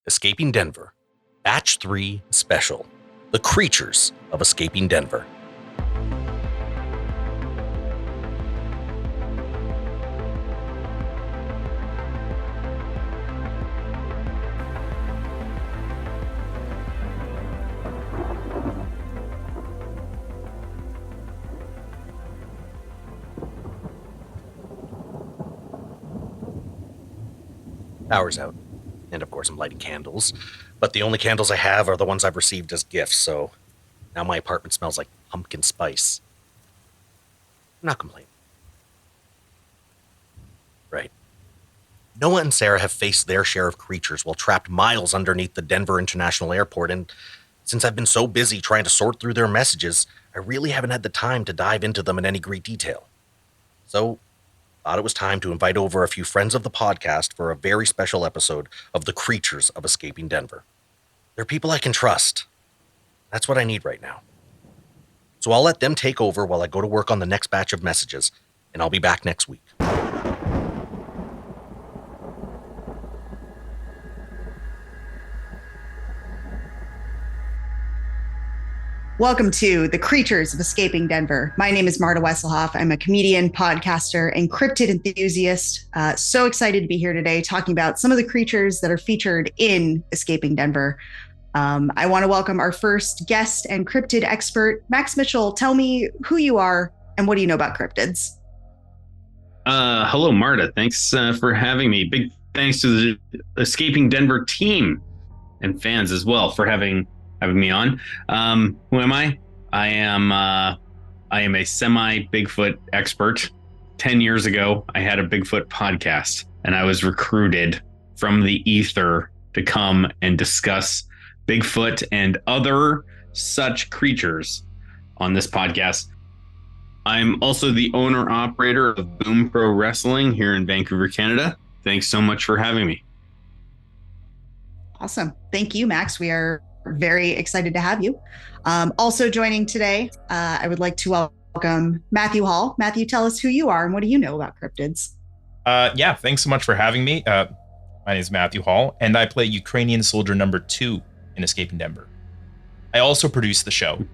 Escaping Denver, Batch 3 Special, The Creatures of Escaping Denver. Power's out. And of course I'm lighting candles. But the only candles I have are the ones I've received as gifts, so now my apartment smells like pumpkin spice. I'm not complaining. Right. Noah and Sara have faced their share of creatures while trapped miles underneath the Denver International Airport, and since I've been so busy trying to sort through their messages, I really haven't had the time to dive into them in any great detail. So thought it was time to invite over a few friends of the podcast for a very special episode of The Creatures of Escaping Denver. They're people I can trust. That's what I need right now. So I'll let them take over while I go to work on the next batch of messages, and I'll be back next week. Welcome to The Creatures of Escaping Denver. My name is Marta Wesselhoff. I'm a comedian, podcaster, and cryptid enthusiast. So excited to be here today talking about some of the creatures that are featured in Escaping Denver. I want to welcome our first guest and cryptid expert, Max Mitchell. Tell me who you are and what do you know about cryptids? Hello, Marta. Thanks for having me. Big thanks to the Escaping Denver team and fans as well for having me on. Who am I? I am a semi Bigfoot expert. 10 years ago, I had a Bigfoot podcast and I was recruited from the ether to come and discuss Bigfoot and other such creatures on this podcast. I'm also the owner operator of Boom Pro Wrestling here in Vancouver, Canada. Thanks so much for having me. Awesome. Thank you, Max. We are very excited to have you. Also joining today, I would like to welcome Matthew Hall. Matthew, tell us who you are and what do you know about cryptids? Yeah, thanks so much for having me. My name is Matthew Hall, and I play Ukrainian soldier number 2 in Escaping Denver. I also produce the show.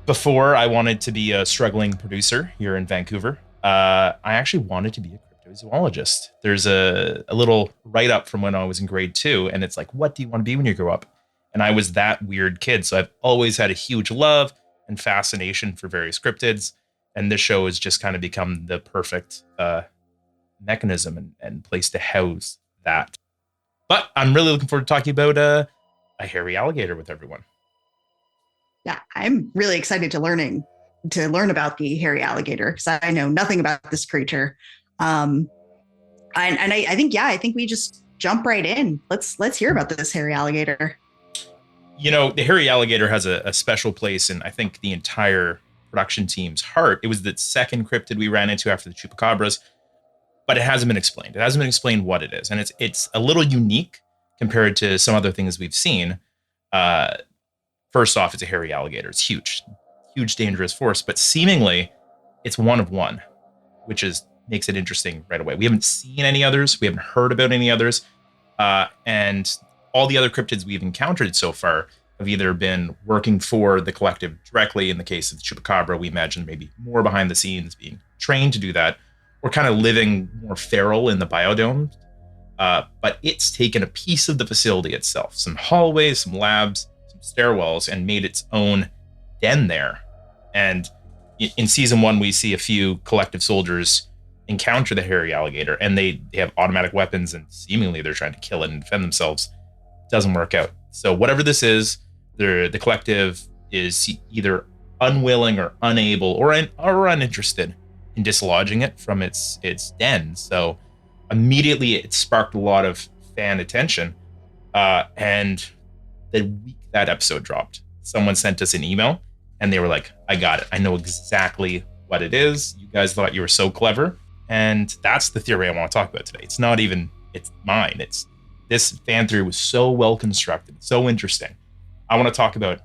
Before, I wanted to be a struggling producer here in Vancouver. I actually wanted to be a cryptozoologist. There's a little write-up from when I was in grade 2, and it's like, what do you want to be when you grow up? And I was that weird kid, so I've always had a huge love and fascination for various cryptids, and this show has just kind of become the perfect mechanism and place to house that. But I'm really looking forward to talking about a hairy alligator with everyone. Yeah, I'm really excited to learn about the hairy alligator because I know nothing about this creature. I think we just jump right in. Let's hear about this hairy alligator. You know, the hairy alligator has a special place in, I think, the entire production team's heart. It was the second cryptid we ran into after the chupacabras, but it hasn't been explained. It hasn't been explained what it is, and it's a little unique compared to some other things we've seen. First off, it's a hairy alligator. It's huge, dangerous force, but seemingly it's one of one, which makes it interesting right away. We haven't seen any others. We haven't heard about any others. And all the other cryptids we've encountered so far have either been working for the collective directly. In the case of the chupacabra, we imagine maybe more behind the scenes being trained to do that, or kind of living more feral in the biodome. But it's taken a piece of the facility itself, some hallways, some labs, some stairwells, and made its own den there. And in season 1, we see a few collective soldiers encounter the hairy alligator, and they have automatic weapons, and seemingly they're trying to kill it and defend themselves. Doesn't work out. So whatever this is, the collective is either unwilling or unable or uninterested in dislodging it from its den. So immediately it sparked a lot of fan attention. And the week that episode dropped, someone sent us an email and they were like, I got it. I know exactly what it is. You guys thought you were so clever. And that's the theory I want to talk about today. It's not even, it's mine. This fan theory was so well constructed, so interesting. I want to talk about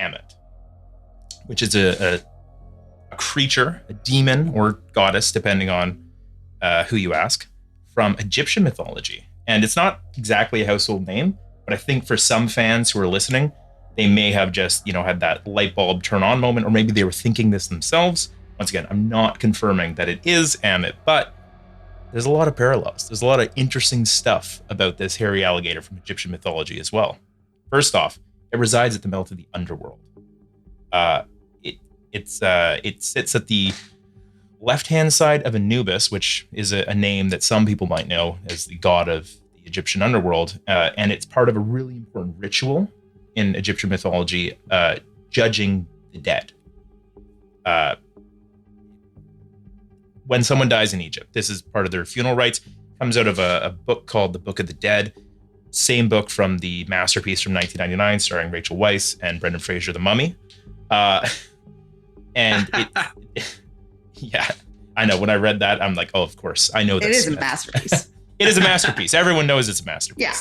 Ammit, which is a creature, a demon or goddess, depending on who you ask, from Egyptian mythology And it's not exactly a household name, but I think for some fans who are listening, they may have just, had that light bulb turn on moment, or maybe they were thinking this themselves. Once again, I'm not confirming that it is Amit, but there's a lot of parallels. There's a lot of interesting stuff about this hairy alligator from Egyptian mythology as well. First off, it resides at the mouth of the underworld. It sits at the left-hand side of Anubis, which is a name that some people might know as the god of the Egyptian underworld, and it's part of a really important ritual in Egyptian mythology, judging the dead. When someone dies in Egypt, this is part of their funeral rites. Comes out of a book called The Book of the Dead, same book from the masterpiece from 1999, starring Rachel Weisz and Brendan Fraser, The Mummy. And yeah, I know. When I read that, I'm like, oh, of course, I know this. It is a masterpiece. It is a masterpiece. Everyone knows it's a masterpiece. Yeah.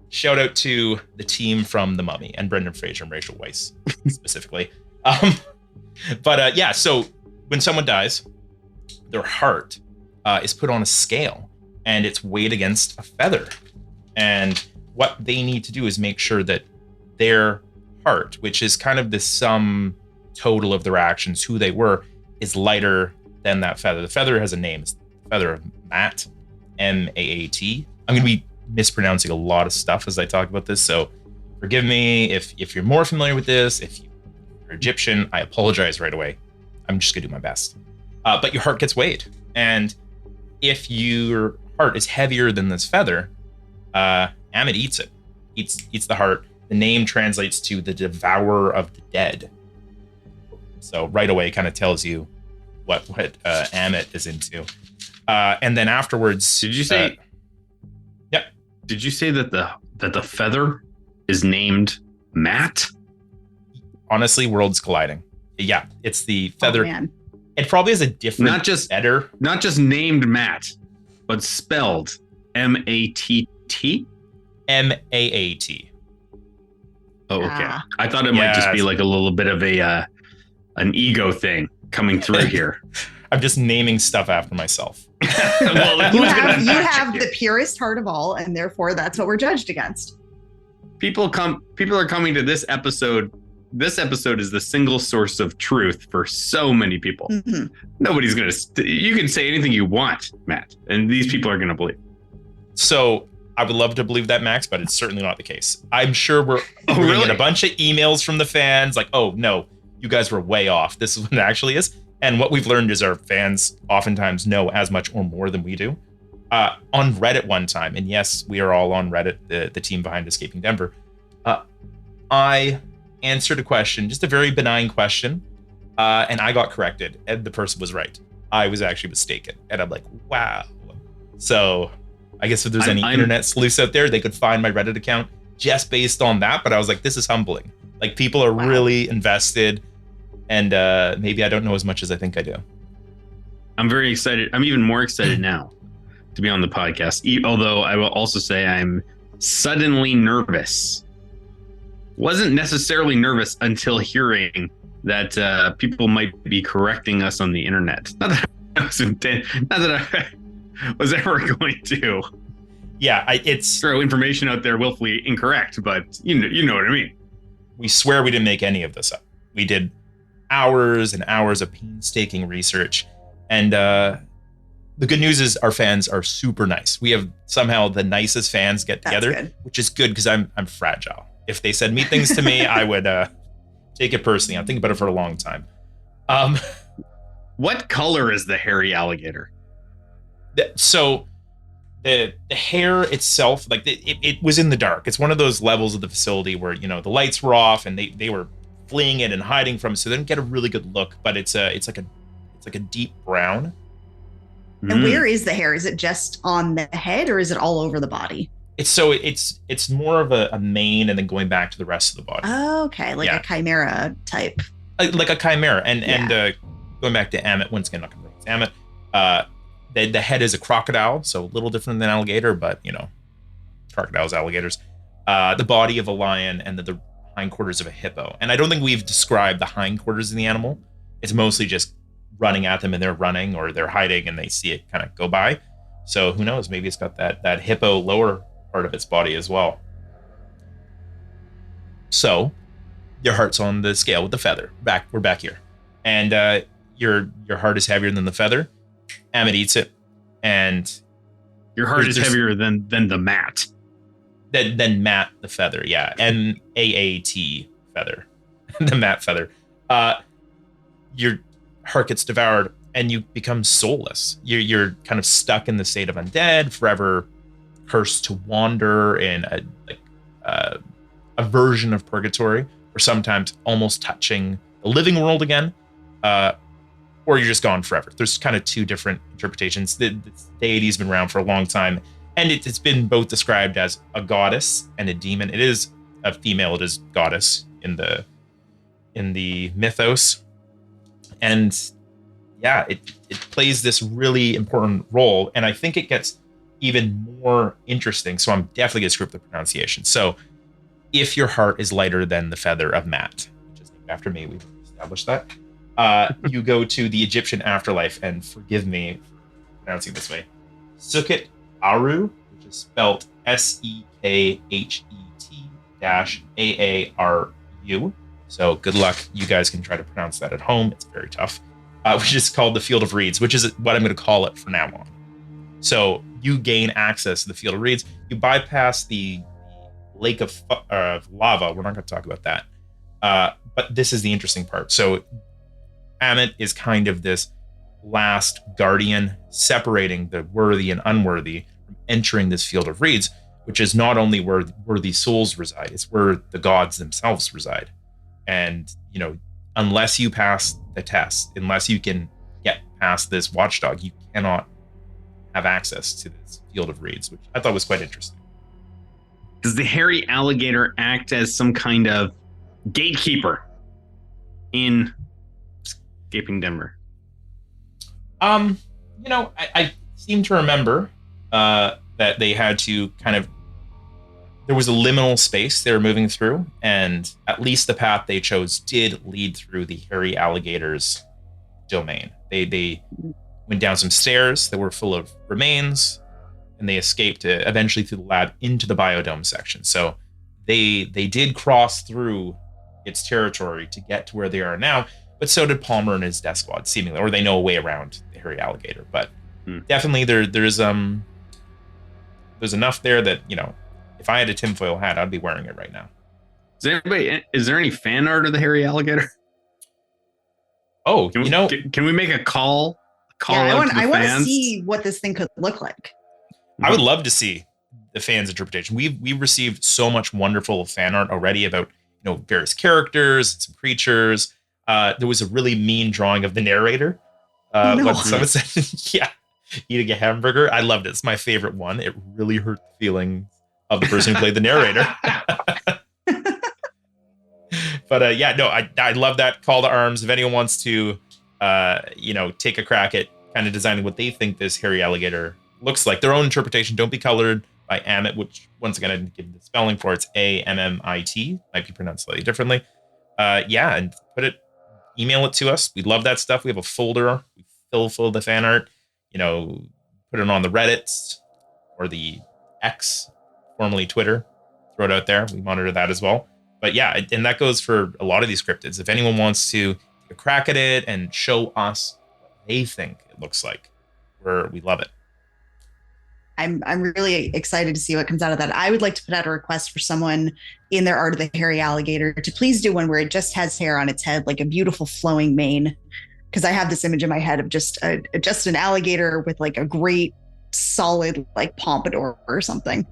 Shout out to the team from The Mummy and Brendan Fraser and Rachel Weisz specifically. So when someone dies, their heart is put on a scale and it's weighed against a feather. And what they need to do is make sure that their heart, which is kind of the sum total of their actions, who they were, is lighter than that feather. The feather has a name. It's the feather of Maat, M-A-A-T. I'm going to be mispronouncing a lot of stuff as I talk about this, so forgive me if you're more familiar with this. If you're Egyptian, I apologize right away. I'm just going to do my best. But your heart gets weighed. And if your heart is heavier than this feather, Amit eats it. Eats the heart. The name translates to the devourer of the dead. So right away kind of tells you what Amit is into. And then afterwards, did you say? Yep. Did you say that the feather is named Matt? Honestly, worlds colliding. Yeah, it's the feather. Oh, man. It probably is a different, not just named Matt, but spelled M-A-T-T? M-A-A-T. Oh, okay. I thought it might just be like a little bit of an ego thing coming through here. I'm just naming stuff after myself. Well, you have the purest heart of all, and therefore that's what we're judged against. People are coming to this episode. This episode is the single source of truth for so many people. Mm-hmm. Nobody's going to... You can say anything you want, Matt, and these people are going to believe. So I would love to believe that, Max, but it's certainly not the case. I'm sure we're going to get a bunch of emails from the fans like, oh, no, you guys were way off. This is what it actually is. And what we've learned is our fans oftentimes know as much or more than we do. On Reddit one time, and yes, we are all on Reddit, the team behind Escaping Denver, I answered a question, just a very benign question, and I got corrected, and the person was right. I was actually mistaken, and I'm like, wow. So I guess if there's any internet sleuths out there, they could find my Reddit account just based on that, but I was like, this is humbling. Like, people are really invested, and maybe I don't know as much as I think I do. I'm very excited. I'm even more excited now to be on the podcast, although I will also say I'm suddenly nervous. Wasn't necessarily nervous until hearing that people might be correcting us on the internet. Not that I was ever going to. Yeah, it's throw information out there willfully incorrect, but you know what I mean. We swear we didn't make any of this up. We did hours and hours of painstaking research, and the good news is our fans are super nice. We have somehow the nicest fans get together, which is good because I'm fragile. If they said mean things to me, I would take it personally. I'm thinking about it for a long time. What color is the hairy alligator? So the hair itself, like it was in the dark. It's one of those levels of the facility where, the lights were off and they were fleeing it and hiding from it, so they didn't get a really good look. But it's like a deep brown. And where is the hair? Is it just on the head, or is it all over the body? It's more of a mane and then going back to the rest of the body. Oh, okay, like a chimera type. Like a chimera, and going back to Amit once again, not going to bring Amit. The head is a crocodile, so a little different than alligator, but crocodiles, alligators. The body of a lion, and the hindquarters of a hippo. And I don't think we've described the hindquarters of the animal. It's mostly just running at them, and they're running or they're hiding, and they see it kind of go by. So who knows? Maybe it's got that hippo lower part of its body as well. So your heart's on the scale with the feather. We're back here, and your heart is heavier than the feather. Amit eats it, and your heart is heavier than the mat. Than Matt the feather, yeah, MAAT feather, the Matt feather. Your heart gets devoured, and you become soulless. You're kind of stuck in the state of undead, forever cursed to wander in a version of purgatory, or sometimes almost touching the living world again, or you're just gone forever. There's kind of two different interpretations. The deity's been around for a long time, and it's been both described as a goddess and a demon. It is a female. It is goddess in the mythos, and yeah, it plays this really important role. And I think it gets even more interesting. So I'm definitely gonna screw up the pronunciation. So if your heart is lighter than the feather of Matt, which is named after me, we've established that. You go to the Egyptian afterlife, and forgive me for pronouncing this way, Sukhet Aru, which is spelled SEKHET-AARU. So good luck. You guys can try to pronounce that at home. It's very tough. Which is called the Field of Reeds, which is what I'm going to call it from now on. So you gain access to the Field of Reeds. You bypass the lake of lava. We're not going to talk about that. But this is the interesting part. So Amit is kind of this last guardian separating the worthy and unworthy from entering this Field of Reeds, which is not only where worthy souls reside, it's where the gods themselves reside. And, you know, unless you pass the test, unless you can get past this watchdog, you cannot have access to this Field of Reeds, which I thought was quite interesting. Does the hairy alligator act as some kind of gatekeeper in Escaping Denver? You know, I seem to remember that they had to kind of, there was a liminal space they were moving through, and at least the path they chose did lead through the hairy alligator's domain. They went down some stairs that were full of remains, and they escaped eventually through the lab into the biodome section. So they did cross through its territory to get to where they are now, but so did Palmer and his death squad, seemingly, or they know a way around the hairy alligator. But definitely there's enough there that, you know, if I had a tinfoil hat, I'd be wearing it right now. Is there any fan art of the hairy alligator? Oh, can we make a call? I want to see what this thing could look like. I would love to see the fans' interpretation. We've received so much wonderful fan art already about, you know, various characters and some creatures. There was a really mean drawing of the narrator. What someone said, yeah, eating a hamburger. I loved it. It's my favorite one. It really hurt the feeling of the person who played the narrator. But I love that call to arms. If anyone wants to, take a crack at kind of designing what they think this hairy alligator looks like, their own interpretation, don't be colored by Amit, which once again I didn't give the spelling for. It's AMMIT, might be pronounced slightly differently. And email it to us. We love that stuff. We have a folder we fill full of the fan art. You know, put it on the Reddits or the X, formerly Twitter. Throw it out there. We monitor that as well. But yeah, and that goes for a lot of these cryptids. If anyone wants to take a crack at it and show us what they think it looks like, we love it. I'm really excited to see what comes out of that. I would like to put out a request for someone in their art of the hairy alligator to please do one where it just has hair on its head, like a beautiful flowing mane. Because I have this image in my head of just an alligator with like a great solid like pompadour or something.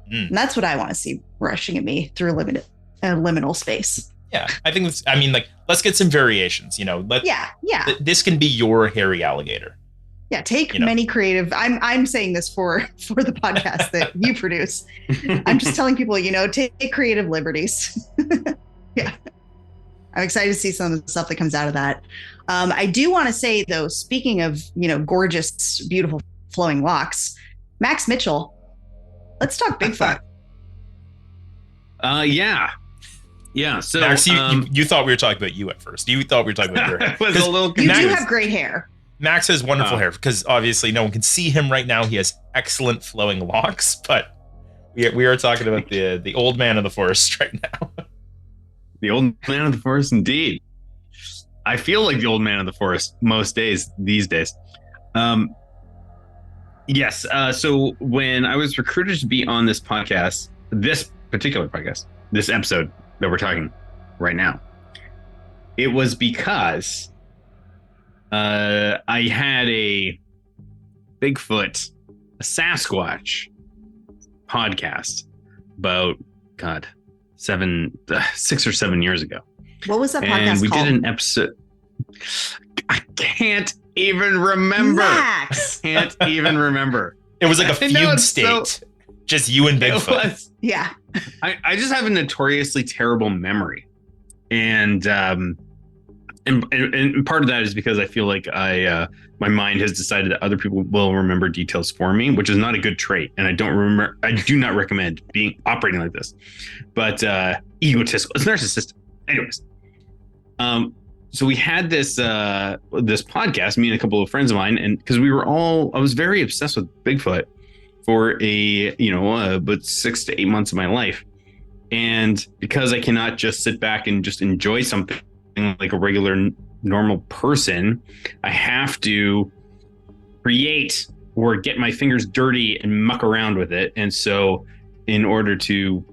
And that's what I want to see rushing at me through a liminal space. Yeah, I think let's get some variations. You know, this can be your hairy alligator. Yeah, take many creative. I'm saying this for the podcast that you produce. I'm just telling people, take creative liberties. Yeah, I'm excited to see some of the stuff that comes out of that. I do want to say though, speaking of gorgeous, beautiful, flowing locks, Max Mitchell. Let's talk Bigfoot. Yeah. So Max, you thought we were talking about you at first. You thought we were talking about your hair. Was a little you do have great hair. Max has wonderful hair because obviously no one can see him right now. He has excellent flowing locks, but we are talking about the old man of the forest right now. The old man of the forest, indeed. I feel like the old man of the forest most days these days. Yes. So when I was recruited to be on this podcast, this particular podcast, this episode that we're talking right now, it was because I had a Bigfoot, a Sasquatch podcast about, 6 or 7 years ago. What was that podcast and we called? did an episode. I can't even remember. Max. Can't even remember. It was like a fugue know, state. Just you and Bigfoot. Yeah. I just have a notoriously terrible memory. And part of that is because I feel like my mind has decided that other people will remember details for me, which is not a good trait. And I do not recommend operating like this. But egotistical, it's narcissistic. Anyways. So we had this podcast, me and a couple of friends of mine, and because I was very obsessed with Bigfoot for about 6 to 8 months of my life. And because I cannot just sit back and just enjoy something like a regular normal person, I have to create or get my fingers dirty and muck around with it. And so in order to,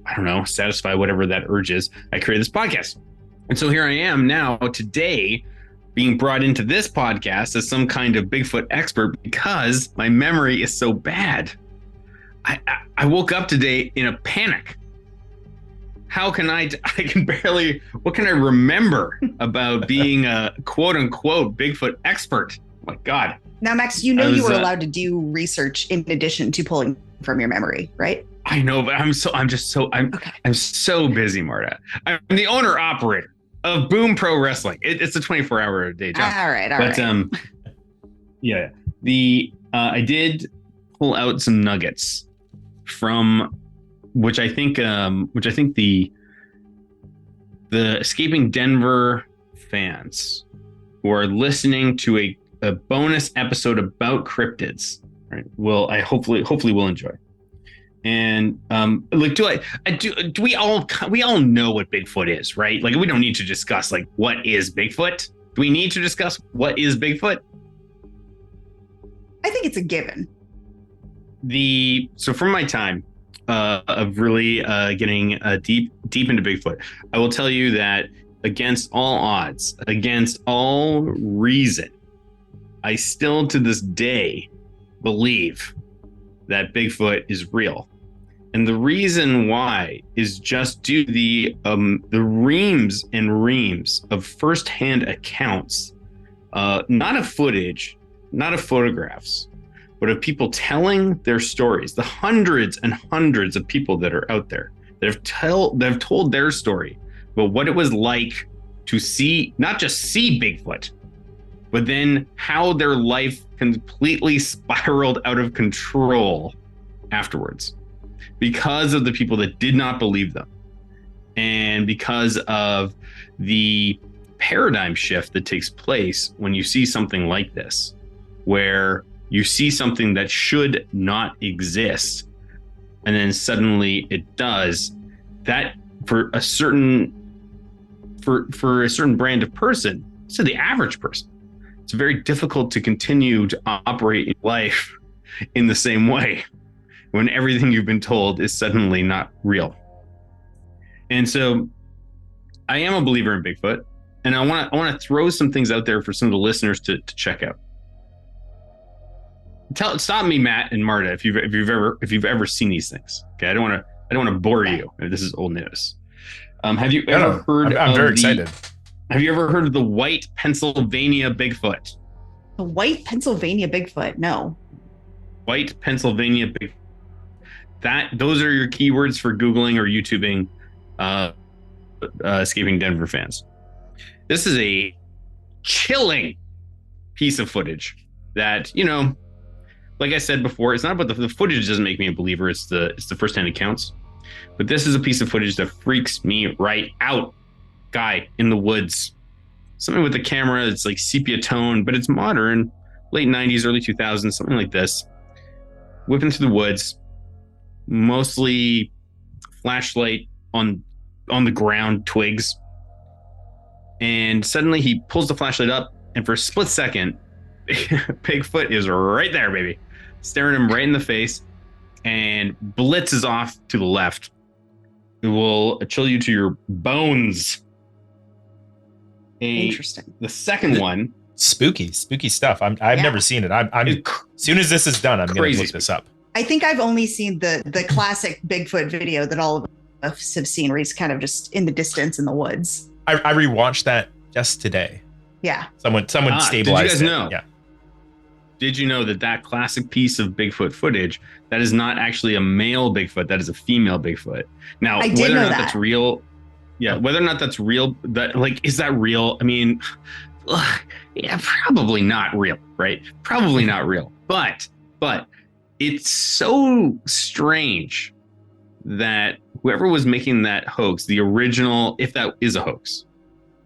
satisfy whatever that urge is, I created this podcast. And so here I am now today being brought into this podcast as some kind of Bigfoot expert because my memory is so bad. I woke up today in a panic. How can what can I remember about being a quote unquote Bigfoot expert? Oh my God. Now, Max, you were allowed to do research in addition to pulling from your memory, right? I know, but I'm so busy, Marta. I'm the owner operator of Boom Pro Wrestling. It's a 24-hour day job. All right. Yeah. I did pull out some nuggets from which I think the Escaping Denver fans who are listening to a bonus episode about cryptids, right? Hopefully will enjoy. And do we all know what Bigfoot is, right? Like, we don't need to discuss like what is Bigfoot. Do we need to discuss what is Bigfoot? I think it's a given. So from my time of really getting deep into Bigfoot, I will tell you that against all odds, against all reason, I still to this day believe that Bigfoot is real. And the reason why is just due to the reams and reams of firsthand accounts, not of footage, not of photographs, but of people telling their stories. The hundreds and hundreds of people that are out there that have told their story about what it was like to not just see Bigfoot, but then how their life completely spiraled out of control afterwards because of the people that did not believe them, and because of the paradigm shift that takes place when you see something like this, where you see something that should not exist and then suddenly it does. That for a certain brand of person, so the average person, it's very difficult to continue to operate in life in the same way when everything you've been told is suddenly not real. And so I am a believer in Bigfoot, and I want to throw some things out there for some of the listeners to check out. Stop me, Matt and Marta, if you've ever seen these things. Okay, I don't want to bore you. This is old news. Have you ever heard? I'm very excited. Have you ever heard of the white Pennsylvania Bigfoot? The white Pennsylvania Bigfoot? No. White Pennsylvania Bigfoot. Those are your keywords for Googling or YouTubing Escaping Denver fans. This is a chilling piece of footage that, like I said before, it's not about the footage doesn't make me a believer. It's the firsthand accounts. But this is a piece of footage that freaks me right out. Guy in the woods, something with the camera. It's like sepia tone, but it's modern. late 90s, early 2000s, something like this, whipping through the woods, mostly flashlight on the ground, twigs. And suddenly he pulls the flashlight up, and for a split second, Bigfoot is right there, baby, staring him right in the face, and blitzes off to the left. It will chill you to your bones. Interesting. The second one, spooky stuff. I've never seen it. I'm as soon as this is done, I'm going to look this up. I think I've only seen the classic Bigfoot video that all of us have seen, where he's kind of just in the distance in the woods. I rewatched that just today. Yeah. Someone stabilized did you guys it. know? Yeah. Did you know that classic piece of Bigfoot footage, that is not actually a male Bigfoot, that is a female Bigfoot? Now, whether or not that's real, whether or not that's real, is that real? I mean, yeah, probably not real, right? Probably not real. But it's so strange that whoever was making that hoax, the original, if that is a hoax,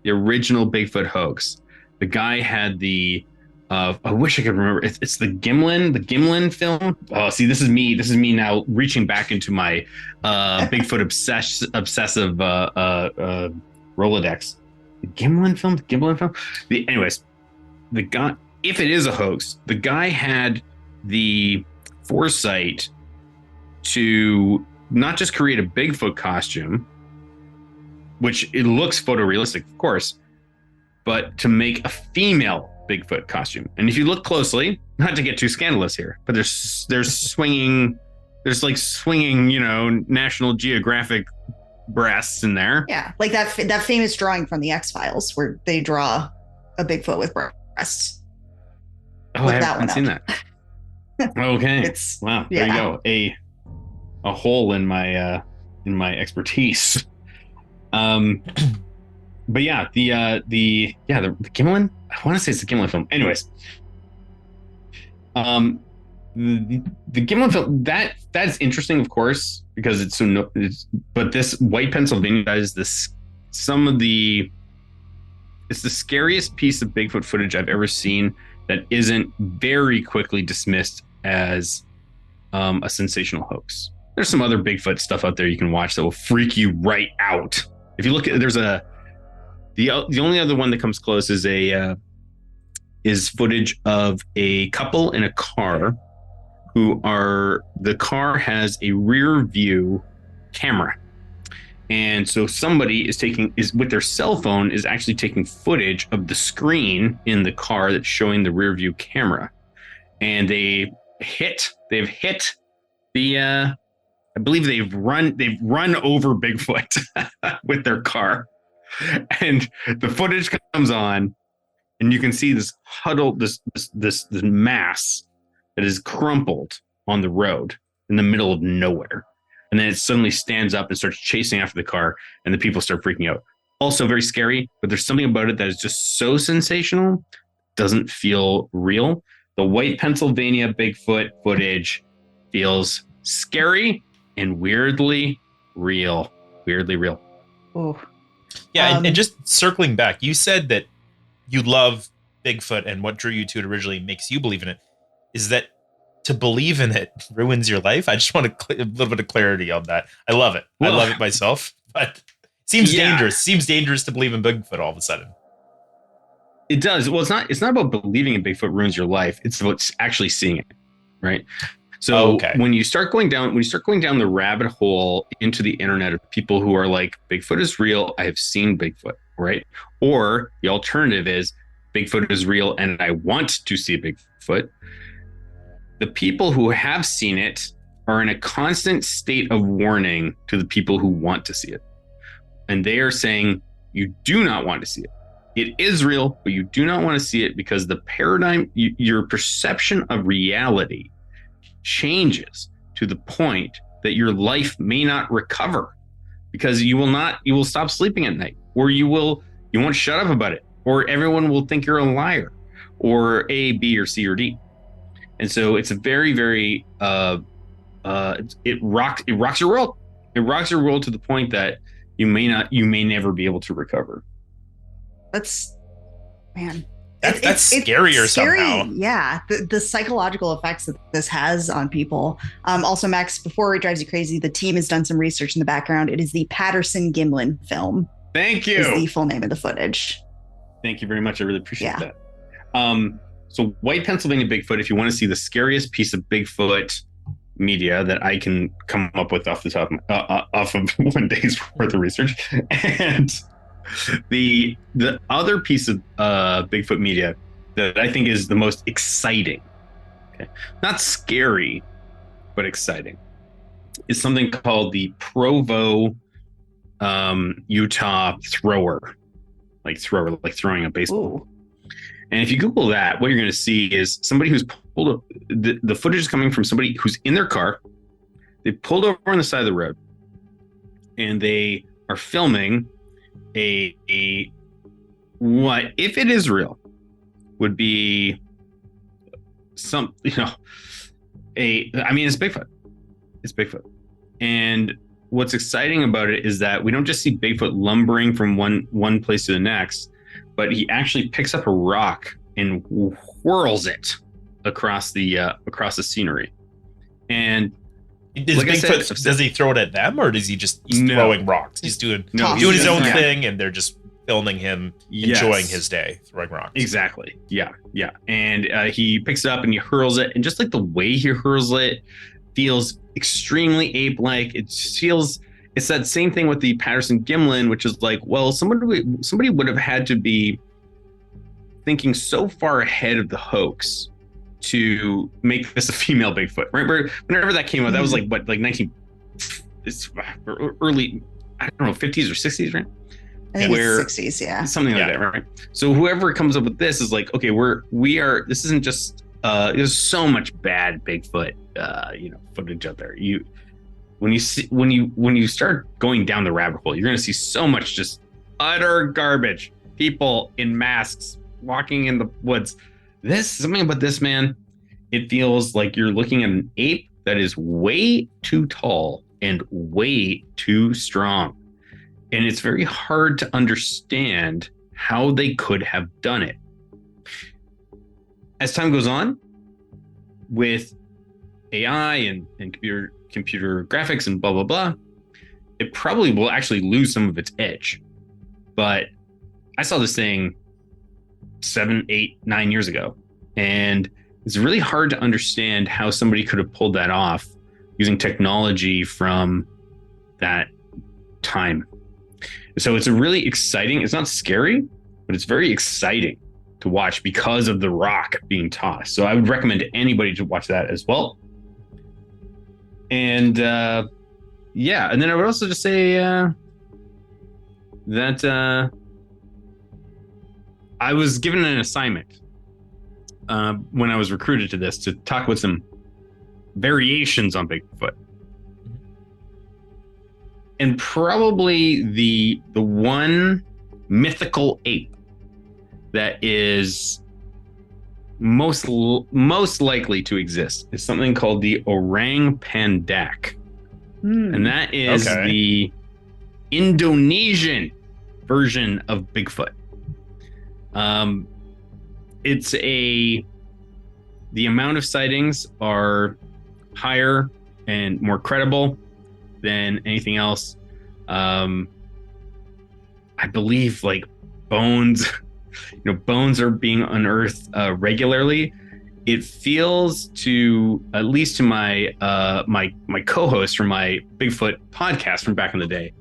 the original Bigfoot hoax, the guy had the I wish I could remember. It's the Gimlin film. Oh, see, this is me now reaching back into my Bigfoot obsessive Rolodex. The Gimlin film. Anyways, the guy, if it is a hoax, the guy had the foresight to not just create a Bigfoot costume, which it looks photorealistic, of course, but to make a female Bigfoot costume. And if you look closely, not to get too scandalous here, but there's swinging, National Geographic breasts in there. Yeah, like that famous drawing from the X-Files where they draw a Bigfoot with breasts. Oh, I haven't seen that. Okay. Wow. There you go. A hole in my expertise. But yeah, the Gimlin. I want to say it's the Gimlin film. Anyways, the Gimlin film that's interesting, of course, because it's so. But this White Pennsylvania is this it's the scariest piece of Bigfoot footage I've ever seen that isn't very quickly dismissed as a sensational hoax. There's some other Bigfoot stuff out there you can watch that will freak you right out. If you look at, the only other one that comes close is footage of a couple in a car the car has a rear view camera. And so somebody is with their cell phone is actually taking footage of the screen in the car that's showing the rear view camera. And they've hit the, I believe they've run over Bigfoot with their car. And the footage comes on, and you can see this huddled, this mass that is crumpled on the road in the middle of nowhere. And then it suddenly stands up and starts chasing after the car, and the people start freaking out. Also very scary, but there's something about it that is just so sensational, doesn't feel real. The White Pennsylvania Bigfoot footage feels scary and weirdly real. Oh. Yeah, and just circling back, you said that you love Bigfoot, and what drew you to it originally makes you believe in it. Is that to believe in it ruins your life? I just want a little bit of clarity on that. I love it. Well, I love it myself, but it seems dangerous. Seems dangerous to believe in Bigfoot all of a sudden. It does. Well, it's not about believing in Bigfoot ruins your life. It's about actually seeing it, right? So when you start going down the rabbit hole into the internet of people who are like, Bigfoot is real, I have seen Bigfoot, right? Or the alternative is Bigfoot is real and I want to see Bigfoot. The people who have seen it are in a constant state of warning to the people who want to see it. And they are saying, you do not want to see it. It is real, but you do not want to see it because the paradigm, your perception of reality changes to the point that your life may not recover because you will stop sleeping at night, or you won't shut up about it, or everyone will think you're a liar, or A, B, or C, or D. And so it's a very, very it rocks your world. It rocks your world to the point that you may never be able to recover. Man. That's scarier somehow. Yeah, the psychological effects that this has on people. Also, Max, before it drives you crazy, the team has done some research in the background. It is the Patterson-Gimlin film. Thank you. Is the full name of the footage. Thank you very much. I really appreciate that. So White Pennsylvania Bigfoot, if you want to see the scariest piece of Bigfoot media that I can come up with off the top off of one day's worth of research, and the other piece of Bigfoot media that I think is the most exciting, okay, not scary, but exciting, is something called the Provo, Utah thrower, like throwing a baseball. Ooh. And if you Google that, what you're going to see is somebody who's pulled up. The footage is coming from somebody who's in their car. They pulled over on the side of the road, and they are filming a what, if it is real, would be some, I mean, it's Bigfoot. It's Bigfoot. And what's exciting about it is that we don't just see Bigfoot lumbering from one place to the next, but he actually picks up a rock and whirls it across the scenery. And does he throw it at them, or does he's throwing rocks? He's doing his own thing, and they're just filming him enjoying his day throwing rocks. Exactly. Yeah. And he picks it up and he hurls it, and just like the way he hurls it feels extremely ape-like. It's that same thing with the Patterson-Gimlin, which is like, well, somebody would have had to be thinking so far ahead of the hoax to make this a female Bigfoot, right? Whenever that came out, that was like what, like early, I don't know, 50s or 60s, right? I think it's 60s, yeah. Something like that, right? So whoever comes up with this is like, okay, this isn't just, there's so much bad Bigfoot, footage out there. When you start going down the rabbit hole, you're going to see so much just utter garbage. People in masks walking in the woods. Something about this, man, it feels like you're looking at an ape that is way too tall and way too strong. And it's very hard to understand how they could have done it. As time goes on, with AI and computer graphics and blah, blah, blah, it probably will actually lose some of its edge. But I saw this thing 7, 8, 9 years ago, and it's really hard to understand how somebody could have pulled that off using technology from that time. So it's a really exciting, it's not scary, but it's very exciting to watch because of the rock being tossed. So I would recommend anybody to watch that as well. And and then I would also just say that I was given an assignment when I was recruited to this to talk with some variations on Bigfoot. And probably the one mythical ape that is most likely to exist is something called the orang pandak. And that is the Indonesian version of Bigfoot. The amount of sightings are higher and more credible than anything else. I believe like bones are being unearthed regularly. It feels to, at least to my my co-host from my Bigfoot podcast from back in the day,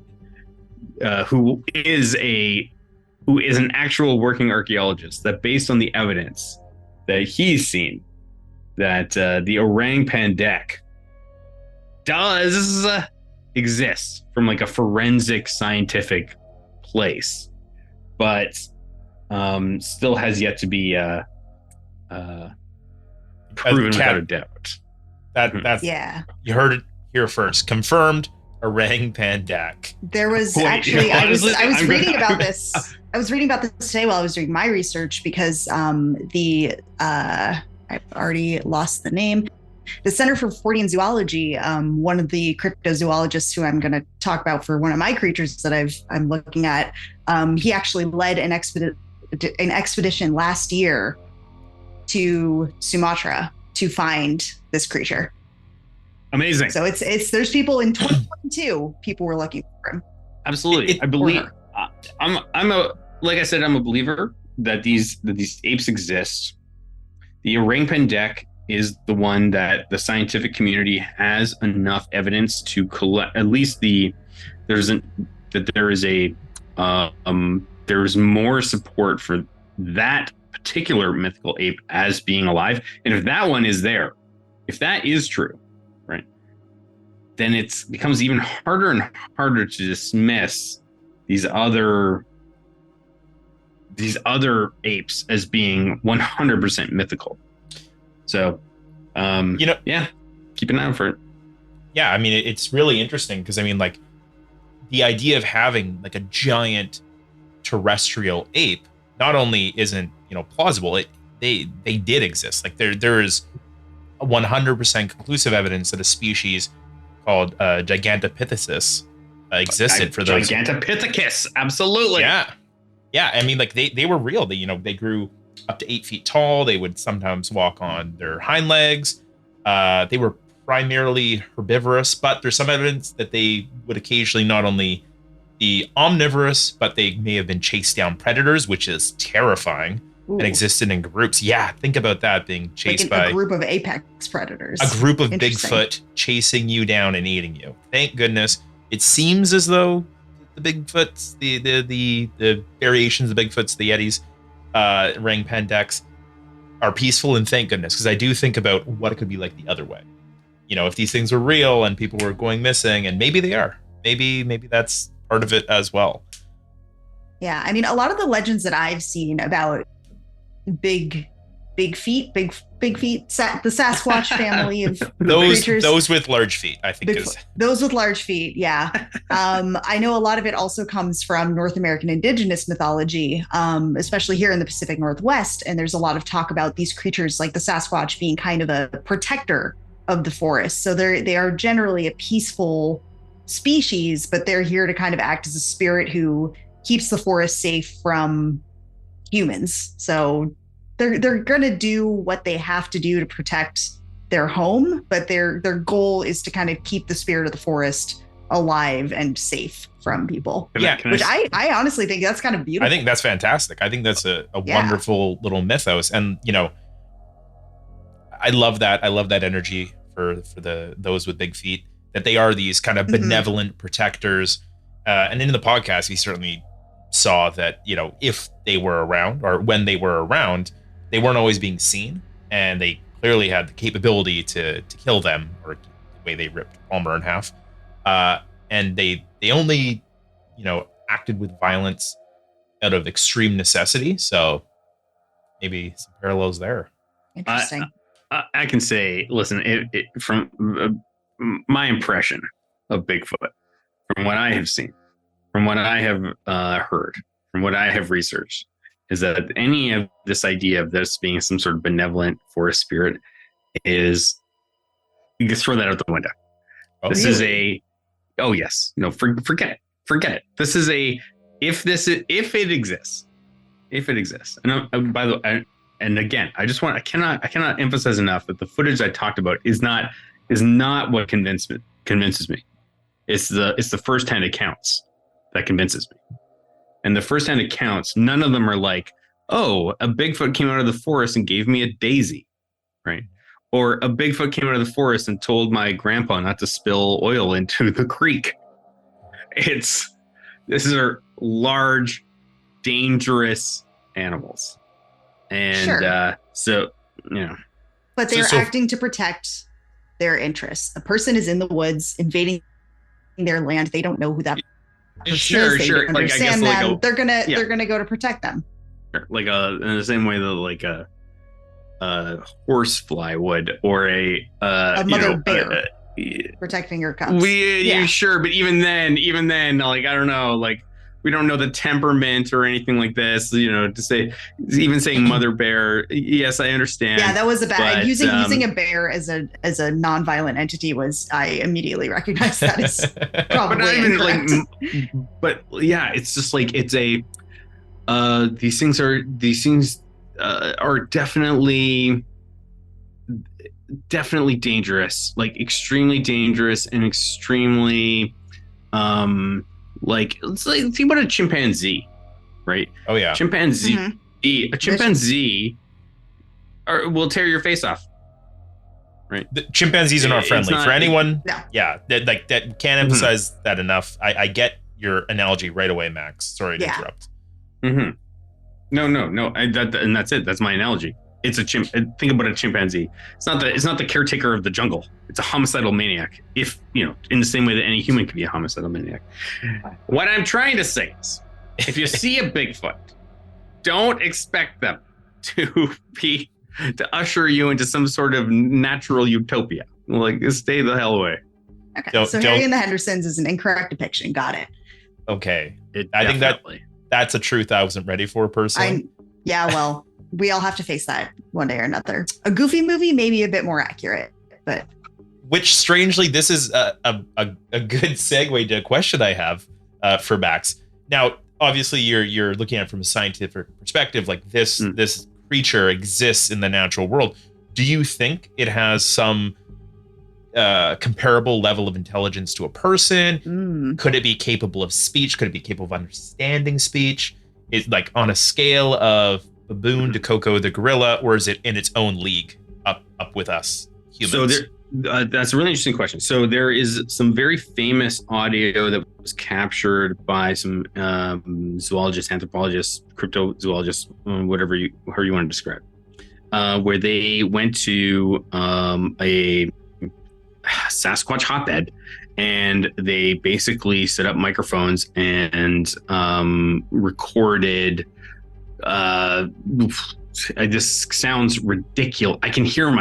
who is an actual working archaeologist, that based on the evidence that he's seen, that the orang pandak does exist from like a forensic scientific place, but still has yet to be proven without a doubt. That's you heard it here first. Confirmed. Orang pandak. There was actually I was reading about this. I was reading about this today while I was doing my research because I've already lost the name. The Center for Fortean Zoology, one of the cryptozoologists who I'm going to talk about for one of my creatures that I'm looking at, he actually led an an expedition last year to Sumatra to find this creature. Amazing. So it's there's people in 2022, people were looking for him. Absolutely. I believe I'm a like I said, I'm a believer that these apes exist. The orangutan deck is the one that the scientific community has enough evidence to collect. At least there's more support for that particular mythical ape as being alive. And if that one is there, if that is true, right, then it becomes even harder and harder to dismiss these other apes as being 100% mythical. So, yeah, keep an eye out for it. Yeah, I mean, it's really interesting because I mean, like, the idea of having like a giant terrestrial ape not only isn't plausible, they did exist. Like there is 100% conclusive evidence that a species called Gigantopithecus existed for those. Gigantopithecus, absolutely. Yeah. I mean, like they were real. They grew up to 8 feet tall. They would sometimes walk on their hind legs. They were primarily herbivorous, but there's some evidence that they would occasionally not only be omnivorous, but they may have been chased down predators, which is terrifying. Ooh. And existed in groups. Yeah, think about that, being chased by a group of apex predators. A group of Bigfoot chasing you down and eating you. Thank goodness. It seems as though the Bigfoots, the variations of Bigfoots, the Yetis, orangutan decks are peaceful, and thank goodness, because I do think about what it could be like the other way. If these things were real and people were going missing, and maybe they are. Maybe that's part of it as well. Yeah, I mean, a lot of the legends that I've seen about big feet, the Sasquatch family of creatures. Those with large feet, I think. Those with large feet, yeah. I know a lot of it also comes from North American indigenous mythology, especially here in the Pacific Northwest. And there's a lot of talk about these creatures like the Sasquatch being kind of a protector of the forest. So they are generally a peaceful species, but they're here to kind of act as a spirit who keeps the forest safe from humans. So they're going to do what they have to do to protect their home, but their goal is to kind of keep the spirit of the forest alive and safe from people. Which I honestly think that's kind of beautiful. I think that's fantastic. I think that's a wonderful little mythos. And, I love that. I love that energy for those with big feet, that they are these kind of benevolent protectors. And in the podcast, we certainly saw that, if they were around, or when they were around, they weren't always being seen, and they clearly had the capability to kill them, or the way they ripped Palmer in half. And they only, acted with violence out of extreme necessity. So maybe some parallels there. Interesting. I can say, listen, from my impression of Bigfoot, from what I have seen, from what I have heard, from what I have researched, is that any of this idea of this being some sort of benevolent forest spirit is, you can throw that out the window. Oh, this really? Is yes, forget it. This is if it exists, and by the way, and again, I cannot emphasize enough that the footage I talked about is not what convinces me. It's the firsthand accounts that convinces me. And the firsthand accounts, none of them are like, oh, a Bigfoot came out of the forest and gave me a daisy, right? Or a Bigfoot came out of the forest and told my grandpa not to spill oil into the creek. These are large, dangerous animals. And sure. But they're acting to protect their interests. A person is in the woods invading their land. They don't know who that person is. They don't understand them. They're gonna go to protect them. Like in the same way that a horsefly would, or a mother bear protecting her cubs. Sure, but even then, I don't know, we don't know the temperament or anything like this, to say, even saying mother bear. Yes, I understand. Yeah, that was using a bear as a non-violent entity I immediately recognized that as probably incorrect. But yeah, it's just it's a, these things are definitely dangerous, like extremely dangerous and extremely let's think about a chimpanzee, right? Oh yeah. Chimpanzee. Mhm. A chimpanzee will tear your face off. Right. The chimpanzees are not friendly for anyone. No. Yeah, that can't emphasize that enough. I get your analogy right away, Max. Sorry to interrupt. Mm-hmm. No. And that's it. That's my analogy. It's a think about a chimpanzee. It's not the caretaker of the jungle. It's a homicidal maniac. If in the same way that any human can be a homicidal maniac. What I'm trying to say is, if you see a Bigfoot, don't expect them to usher you into some sort of natural utopia. Like, stay the hell away. Okay, so Harry and the Hendersons is an incorrect depiction. Got it. Okay. I think that's a truth I wasn't ready for personally. Well, we all have to face that one day or another. A Goofy movie may be a bit more accurate, but... Which, strangely, this is a good segue to a question I have for Max. Now, obviously, you're looking at it from a scientific perspective, like this creature exists in the natural world. Do you think it has some comparable level of intelligence to a person? Could it be capable of speech? Could it be capable of understanding speech? Is like on a scale of baboon to Coco the gorilla, or is it in its own league up with us humans? So that's a really interesting question. So there is some very famous audio that was captured by some zoologists, anthropologists, cryptozoologists, however you want to describe, where they went to a Sasquatch hotbed, and they basically set up microphones and recorded. This sounds ridiculous. I can hear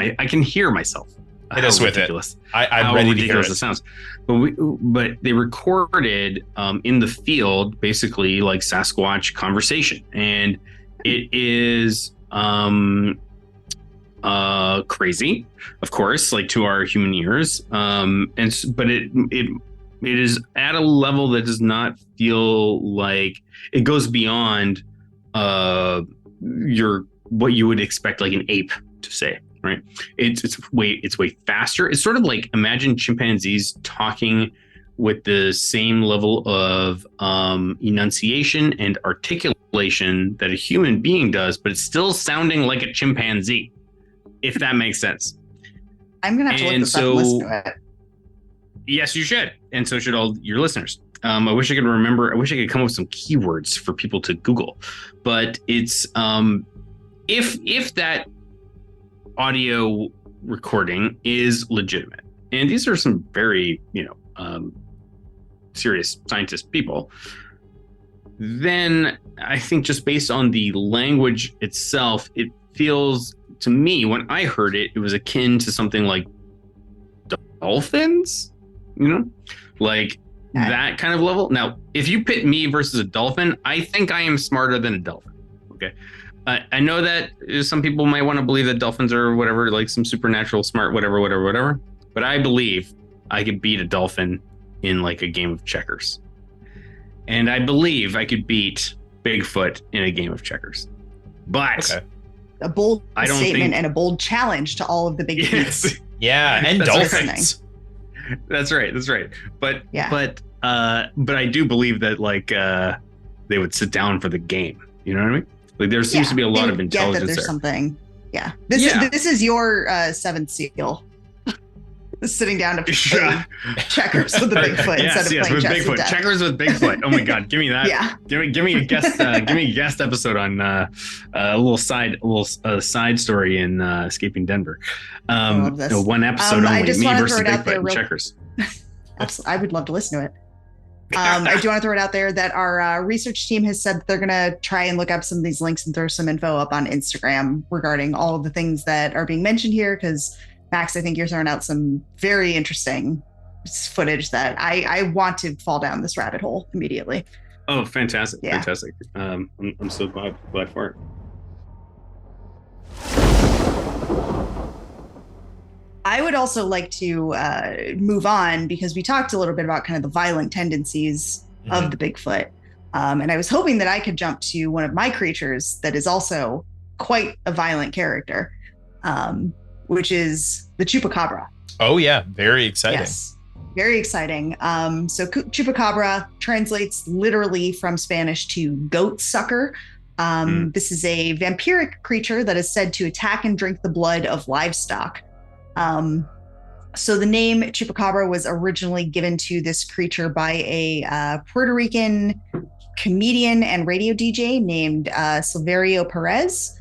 myself. Hit us with it. I'm ready to hear it. Sounds. But they recorded in the field, basically like Sasquatch conversation, and it is crazy, of course, like to our human ears. But it is at a level that does not feel like it goes beyond what you would expect like an ape to say. Right. It's way faster. It's sort of like, imagine chimpanzees talking with the same level of enunciation and articulation that a human being does, but it's still sounding like a chimpanzee, if that makes sense. I'm going to have to look this up and listen to it. Yes, you should. And so should all your listeners. I wish I could come up with some keywords for people to Google, but it's if that audio recording is legitimate, and these are some very serious scientist people, then I think just based on the language itself, it feels to me, when I heard it, it was akin to something like dolphins, like that kind of level. Now, if you pit me versus a dolphin, I think I am smarter than a dolphin. Okay. I know that some people might want to believe that dolphins are whatever, like some supernatural smart, whatever. But I believe I could beat a dolphin in like a game of checkers. And I believe I could beat Bigfoot in a game of checkers. But a bold statement and a bold challenge to all of the big beats. Yeah, and dolphins. That's right. But I do believe that like they would sit down for the game. You know what I mean? Like there seems to be a lot of intelligence there's there. Something. Yeah. This is your seventh seal. Sitting down to play checkers with the Bigfoot instead of playing chess with death. Checkers with Bigfoot. Oh my God, give me that. Yeah. Give me a guest. Give me a guest episode on a little side story in Escaping Denver. I love this. One episode only. I just me want to versus throw it out Bigfoot there and checkers. Absolutely, I would love to listen to it. I do want to throw it out there that our research team has said that they're going to try and look up some of these links and throw some info up on Instagram regarding all of the things that are being mentioned here. Because Max, I think you're throwing out some very interesting footage that I want to fall down this rabbit hole immediately. Oh, fantastic. Yeah. Fantastic. I'm so glad for it. I would also like to move on because we talked a little bit about kind of the violent tendencies of the Bigfoot. And I was hoping that I could jump to one of my creatures that is also quite a violent character, which is the chupacabra. Oh yeah, very exciting. Yes, very exciting. So chupacabra translates literally from Spanish to goat sucker. This is a vampiric creature that is said to attack and drink the blood of livestock. So the name chupacabra was originally given to this creature by a Puerto Rican comedian and radio DJ named Silverio Perez,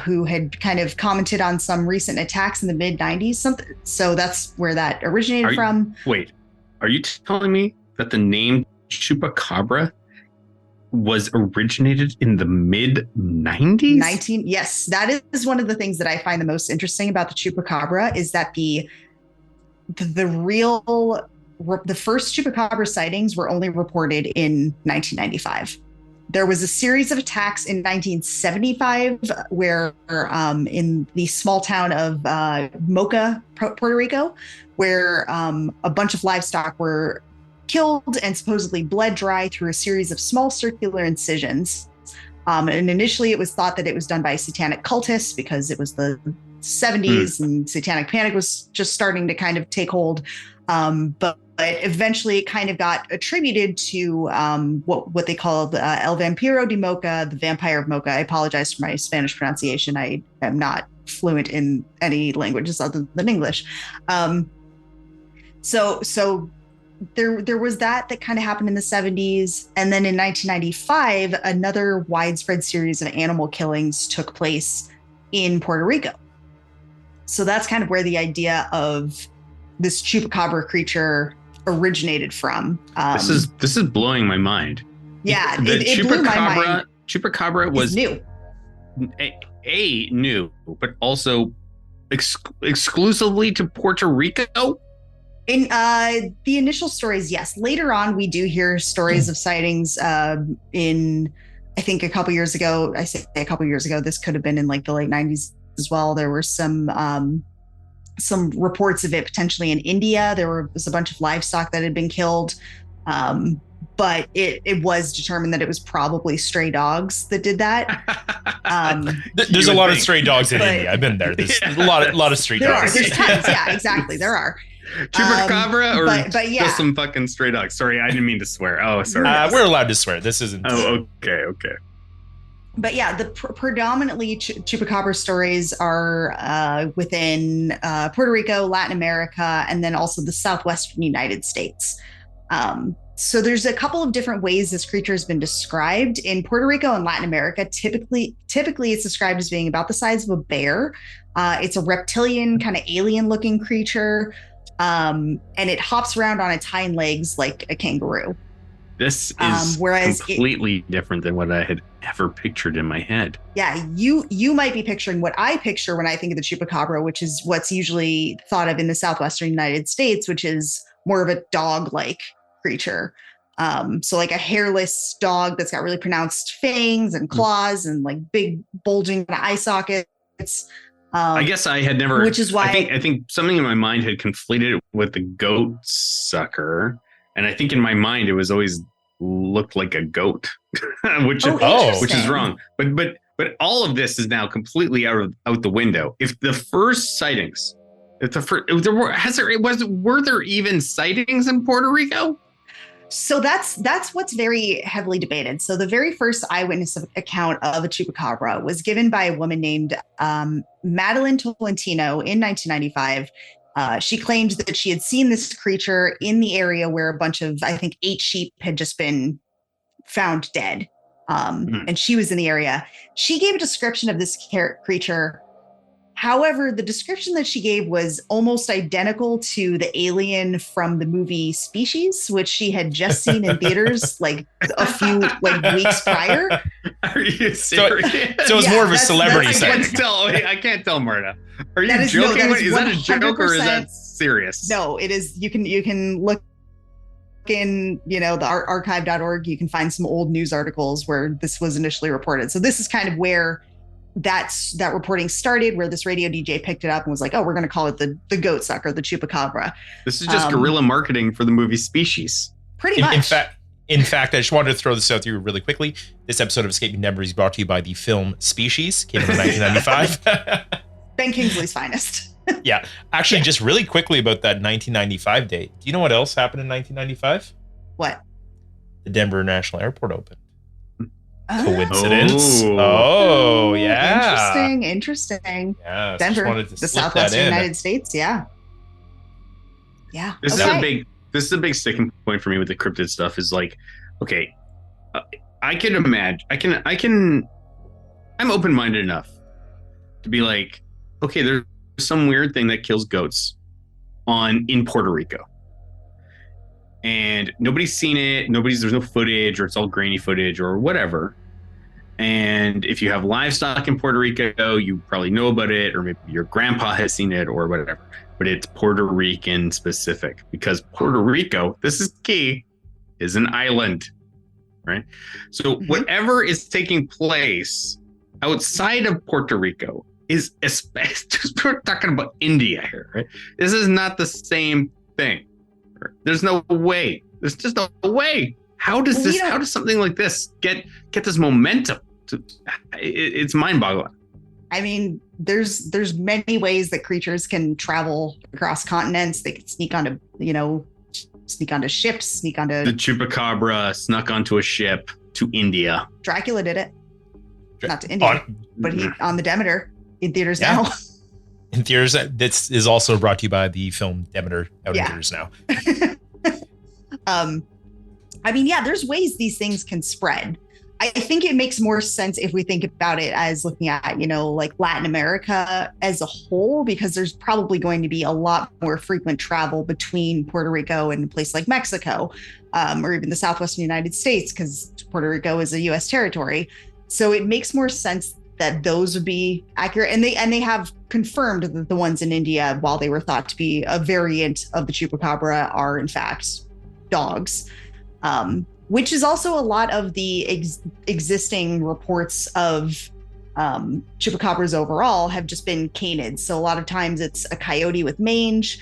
who had kind of commented on some recent attacks in the mid-90s. So that's where that originated from. Wait, are you telling me that the name chupacabra was originated in the mid-90s? Yes, that is one of the things that I find the most interesting about the chupacabra is that the first chupacabra sightings were only reported in 1995. There was a series of attacks in 1975 where in the small town of Mocha, Puerto Rico, where a bunch of livestock were killed and supposedly bled dry through a series of small circular incisions. And initially it was thought that it was done by satanic cultists because it was the 70s and satanic panic was just starting to kind of take hold. But eventually it kind of got attributed to what they called El Vampiro de Mocha, the Vampire of Mocha. I apologize for my Spanish pronunciation. I am not fluent in any languages other than English. So there was that kind of happened in the 70s. And then in 1995, another widespread series of animal killings took place in Puerto Rico. So that's kind of where the idea of this chupacabra creature originated from. This is blowing my mind. Yeah, it blew my mind. Chupacabra was new. New, but also exclusively to Puerto Rico. In the initial stories, yes. Later on, we do hear stories of sightings in, I think a couple years ago. I say a couple years ago. This could have been in like the late 90s as well. There were some reports of it potentially in India. There was a bunch of livestock that had been killed. But it was determined that it was probably stray dogs that did that. There's a lot of stray dogs in India. I've been there. There's a lot of stray dogs. There's tons. Yeah, exactly. There are. Chupacabra or but yeah. just some fucking stray dogs? Sorry, I didn't mean to swear. Oh, sorry. We're allowed to swear. This isn't. Oh, okay. But yeah, the predominantly chupacabra stories are within Puerto Rico, Latin America, and then also the southwestern United States. So there's a couple of different ways this creature has been described. In Puerto Rico and Latin America, typically it's described as being about the size of a bear. It's a reptilian, kind of alien-looking creature, and it hops around on its hind legs like a kangaroo. This is completely different than what I had ever pictured in my head. Yeah, you might be picturing what I picture when I think of the chupacabra, which is what's usually thought of in the southwestern United States, which is more of a dog-like creature. So like a hairless dog that's got really pronounced fangs and claws and like big bulging eye sockets. I guess I had never, which is why I think something in my mind had conflated it with the goat sucker. And I think in my mind, it was always looked like a goat, which is wrong. But all of this is now completely out the window. If the first sightings, were there even sightings in Puerto Rico? So that's what's very heavily debated. So the very first eyewitness account of a chupacabra was given by a woman named Madeline Tolentino in 1995. She claimed that she had seen this creature in the area where a bunch of, I think, 8 sheep had just been found dead. And she was in the area. She gave a description of this creature. However, the description that she gave was almost identical to the alien from the movie Species, which she had just seen in theaters like a few weeks prior. Are you serious? So it's more of a celebrity sighting. I can't tell, Marta. Are you joking? Is that a joke or is that serious? No, it is. You can look in, the archive.org. You can find some old news articles where this was initially reported. So this is kind of where that reporting started, where this radio DJ picked it up and was like, oh, we're going to call it the goat sucker, the chupacabra. This is just guerrilla marketing for the movie Species. Pretty much. In fact, I just wanted to throw this out to you really quickly. This episode of Escaping Denver is brought to you by the film Species, came out in 1995. Ben Kingsley's finest. Yeah. Actually, just really quickly about that 1995 date. Do you know what else happened in 1995? What? The Denver International Airport opened. Oh. Coincidence? Oh, yeah. Interesting. Yeah. Denver, wanted to the slip Southwestern that in. United States. Yeah. Yeah. This Okay. is a big sticking point for me with the cryptid stuff. Is like, okay, I can imagine. I'm open-minded enough to be like, okay, there's some weird thing that kills goats in Puerto Rico, and nobody's seen it. There's no footage, or it's all grainy footage, or whatever. And if you have livestock in Puerto Rico, you probably know about it, or maybe your grandpa has seen it, or whatever. But it's Puerto Rican specific, because Puerto Rico, this is key, is an island, right? So whatever is taking place outside of Puerto Rico is, especially, we're talking about India here, right? This is not the same thing. There's no way. There's just no way. How does something like this get this momentum? It's mind-boggling. I mean, there's many ways that creatures can travel across continents. They can sneak onto ships, sneak onto. The chupacabra snuck onto a ship to India. Dracula did it, not to India, but he on the Demeter in theaters now. In theaters, this is also brought to you by the film Demeter out in theaters now. I mean, yeah, there's ways these things can spread. I think it makes more sense if we think about it as looking at, like Latin America as a whole, because there's probably going to be a lot more frequent travel between Puerto Rico and a place like Mexico, or even the Southwestern United States, because Puerto Rico is a U.S. territory. So it makes more sense that those would be accurate. And they have confirmed that the ones in India, while they were thought to be a variant of the chupacabra, are in fact dogs. Which is also a lot of the existing reports of chupacabras overall have just been canids. So a lot of times it's a coyote with mange.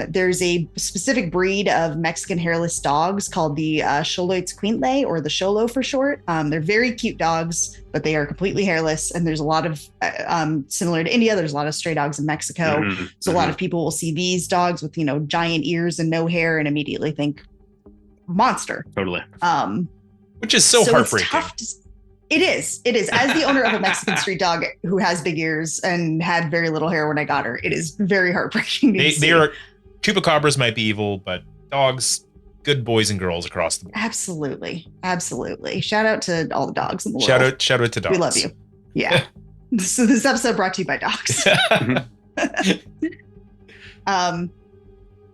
There's a specific breed of Mexican hairless dogs called the Xoloitzcuintle, or the Xolo for short. They're very cute dogs, but they are completely hairless. And there's a lot of, similar to India, there's a lot of stray dogs in Mexico. So a lot of people will see these dogs with, giant ears and no hair and immediately think monster. Totally. Which is so heartbreaking. It is. As the owner of a Mexican street dog who has big ears and had very little hair when I got her, it is very heartbreaking. Chupacabras might be evil, but dogs, good boys and girls across the board. Absolutely. Shout out to all the dogs in the world. Shout out to dogs. We love you. Yeah. So this episode brought to you by dogs.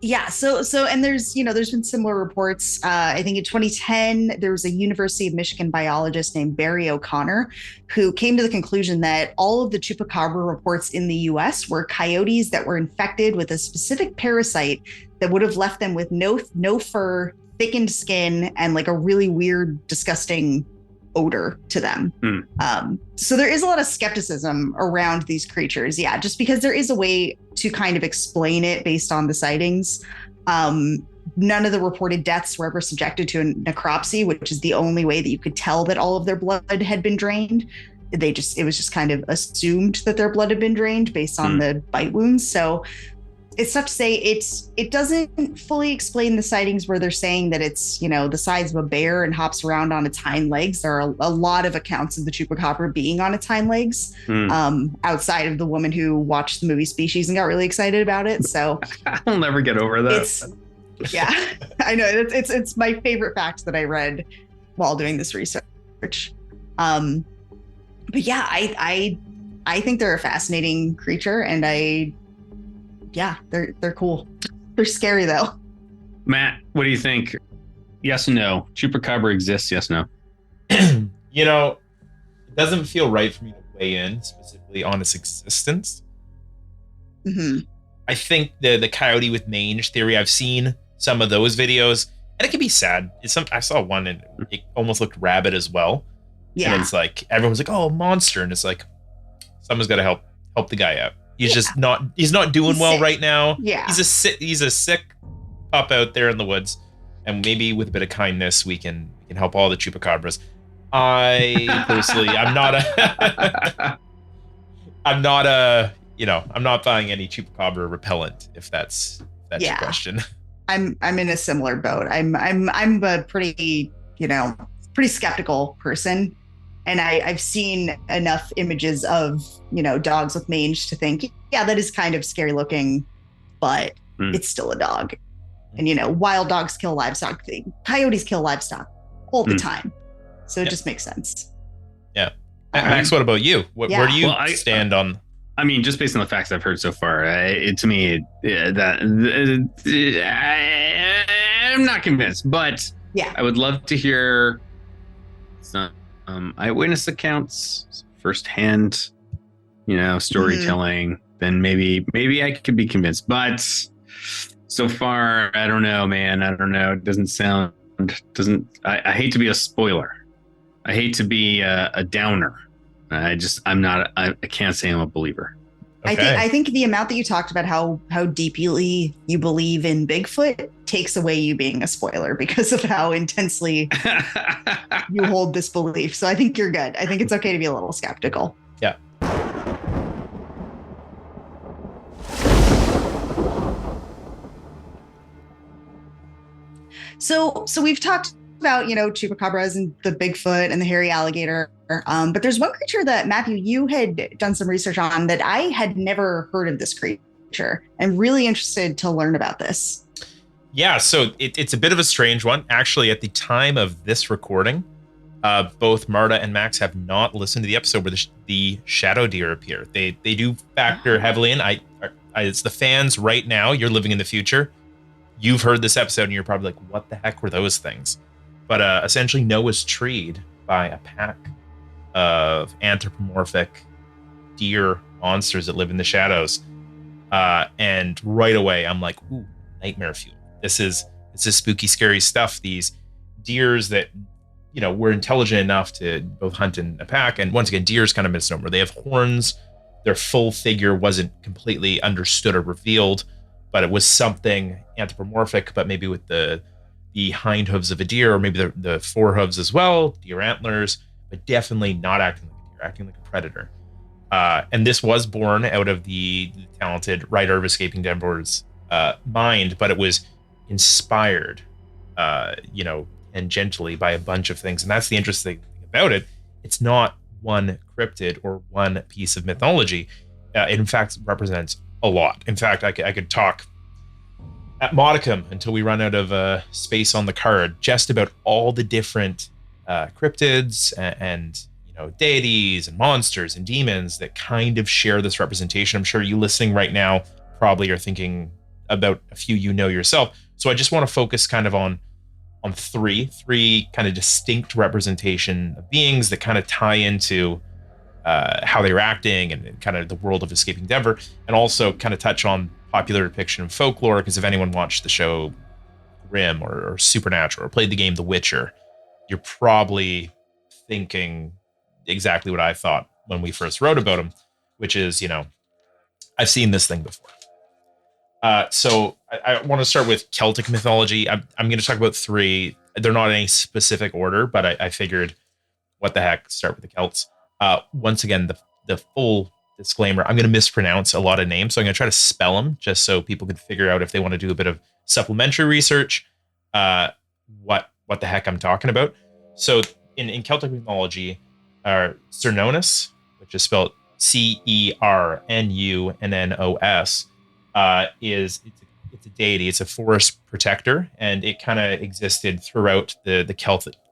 Yeah. So, and there's been similar reports. I think in 2010, there was a University of Michigan biologist named Barry O'Connor who came to the conclusion that all of the chupacabra reports in the US were coyotes that were infected with a specific parasite that would have left them with no fur, thickened skin, and like a really weird, disgusting odor to them. So there is a lot of skepticism around these creatures. Yeah, just because there is a way to kind of explain it based on the sightings. None of the reported deaths were ever subjected to a necropsy, which is the only way that you could tell that all of their blood had been drained. It was just kind of assumed that their blood had been drained based on the bite wounds. So it's tough to say. It doesn't fully explain the sightings where they're saying that it's, the size of a bear and hops around on its hind legs. There are a lot of accounts of the chupacabra being on its hind legs, outside of the woman who watched the movie Species and got really excited about it. So I'll never get over that. Yeah, I know. It's my favorite fact that I read while doing this research. But yeah, I think they're a fascinating creature, and they're cool. They're scary though. Matt, what do you think? Yes and no. Chupacabra exists, yes, no. It doesn't feel right for me to weigh in specifically on its existence. I think the coyote with mange theory, I've seen some of those videos, and it can be sad. I saw one and it almost looked rabid as well. Yeah. And it's like everyone's like, "Oh, monster," and it's like someone's got to help the guy out. He's not doing well sick right now. Yeah. He's a sick pup out there in the woods. and maybe with a bit of kindness, we can help all the chupacabras. I personally, I'm not a, I'm not buying any chupacabra repellent. If that's your question. I'm in a similar boat. I'm a pretty pretty skeptical person, and I've seen enough images of dogs with mange to think, yeah, that is kind of scary looking, but it's still a dog. And wild dogs kill livestock. Coyotes kill livestock all the time. So it just makes sense. Yeah. Max, what about you? Where do you stand on? I mean, just based on the facts I've heard so far, to me, I'm not convinced. But I would love to hear some eyewitness accounts, firsthand, storytelling. Then maybe I could be convinced. But so far, I don't know, man. I don't know. It I hate to be a spoiler. I hate to be a downer. I can't say I'm a believer. Okay. I think the amount that you talked about how deeply you believe in Bigfoot takes away you being a spoiler because of how intensely you hold this belief. So I think you're good. I think it's okay to be a little skeptical. Yeah. So we've talked about, chupacabras and the Bigfoot and the hairy alligator. But there's one creature that, Matthew, you had done some research on that I had never heard of this creature. I'm really interested to learn about this. Yeah, so it's a bit of a strange one. Actually, at the time of this recording, both Marta and Max have not listened to the episode where the shadow deer appear. They do factor heavily in. It's the fans right now. You're living in the future. You've heard this episode and you're probably like, what the heck were those things? But essentially, Noah's treed by a pack of anthropomorphic deer monsters that live in the shadows. And right away, I'm like, ooh, nightmare fuel. This is spooky, scary stuff. These deers that, were intelligent enough to both hunt in a pack. And once again, deer's kind of misnomer. They have horns. Their full figure wasn't completely understood or revealed, but it was something anthropomorphic, but maybe with the hind hooves of a deer, or maybe the fore hooves as well, deer antlers, but definitely not acting like a deer, acting like a predator. And this was born out of the talented writer of Escaping Denver's mind, but it was inspired, tangentially by a bunch of things. And that's the interesting thing about it. It's not one cryptid or one piece of mythology. It in fact represents a lot. In fact, I could talk at modicum until we run out of space on the card, just about all the different cryptids and deities and monsters and demons that kind of share this representation. I'm sure you listening right now probably are thinking about a few yourself. So I just want to focus kind of on three kind of distinct representation of beings that kind of tie into how they're acting and kind of the world of Escaping Denver, and also kind of touch on popular depiction of folklore, because if anyone watched the show Grimm or Supernatural or played the game The Witcher, you're probably thinking exactly what I thought when we first wrote about him, which is, I've seen this thing before. So I want to start with Celtic mythology. I'm going to talk about three. They're not in any specific order, but I figured, what the heck, start with the Celts. Once again, the full disclaimer, I'm going to mispronounce a lot of names, so I'm going to try to spell them just so people can figure out, if they want to do a bit of supplementary research, what the heck I'm talking about. So in Celtic mythology, Cernunnos, which is spelled Cernunnos, it's a deity. It's a forest protector, and it kind of existed throughout the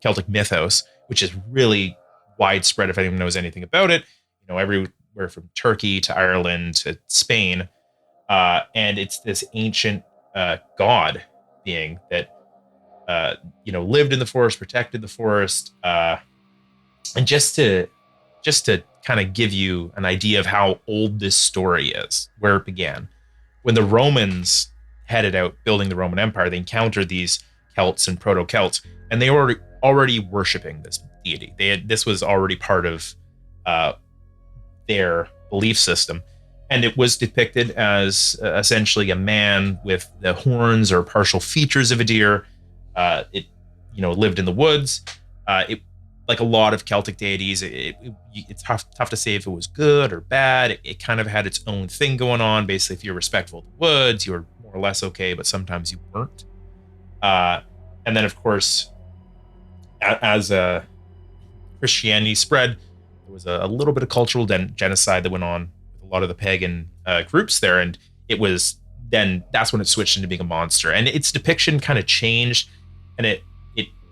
Celtic mythos, which is really widespread if anyone knows anything about it. Everywhere from Turkey to Ireland to Spain, and it's this ancient god being that lived in the forest, protected the forest, and just to kind of give you an idea of how old this story is, where it began. When the Romans headed out building the Roman Empire, they encountered these Celts and Proto-Celts, and they were already worshiping this deity. This was already part of their belief system, and it was depicted as essentially a man with the horns or partial features of a deer, It, lived in the woods. It, like a lot of Celtic deities, it's tough to say if it was good or bad. It kind of had its own thing going on. Basically, if you're respectful of the woods, you were more or less okay, but sometimes you weren't. And then, of course, as Christianity spread, there was a little bit of cultural genocide that went on with a lot of the pagan groups there, and that's when it switched into being a monster. And its depiction kind of changed, and it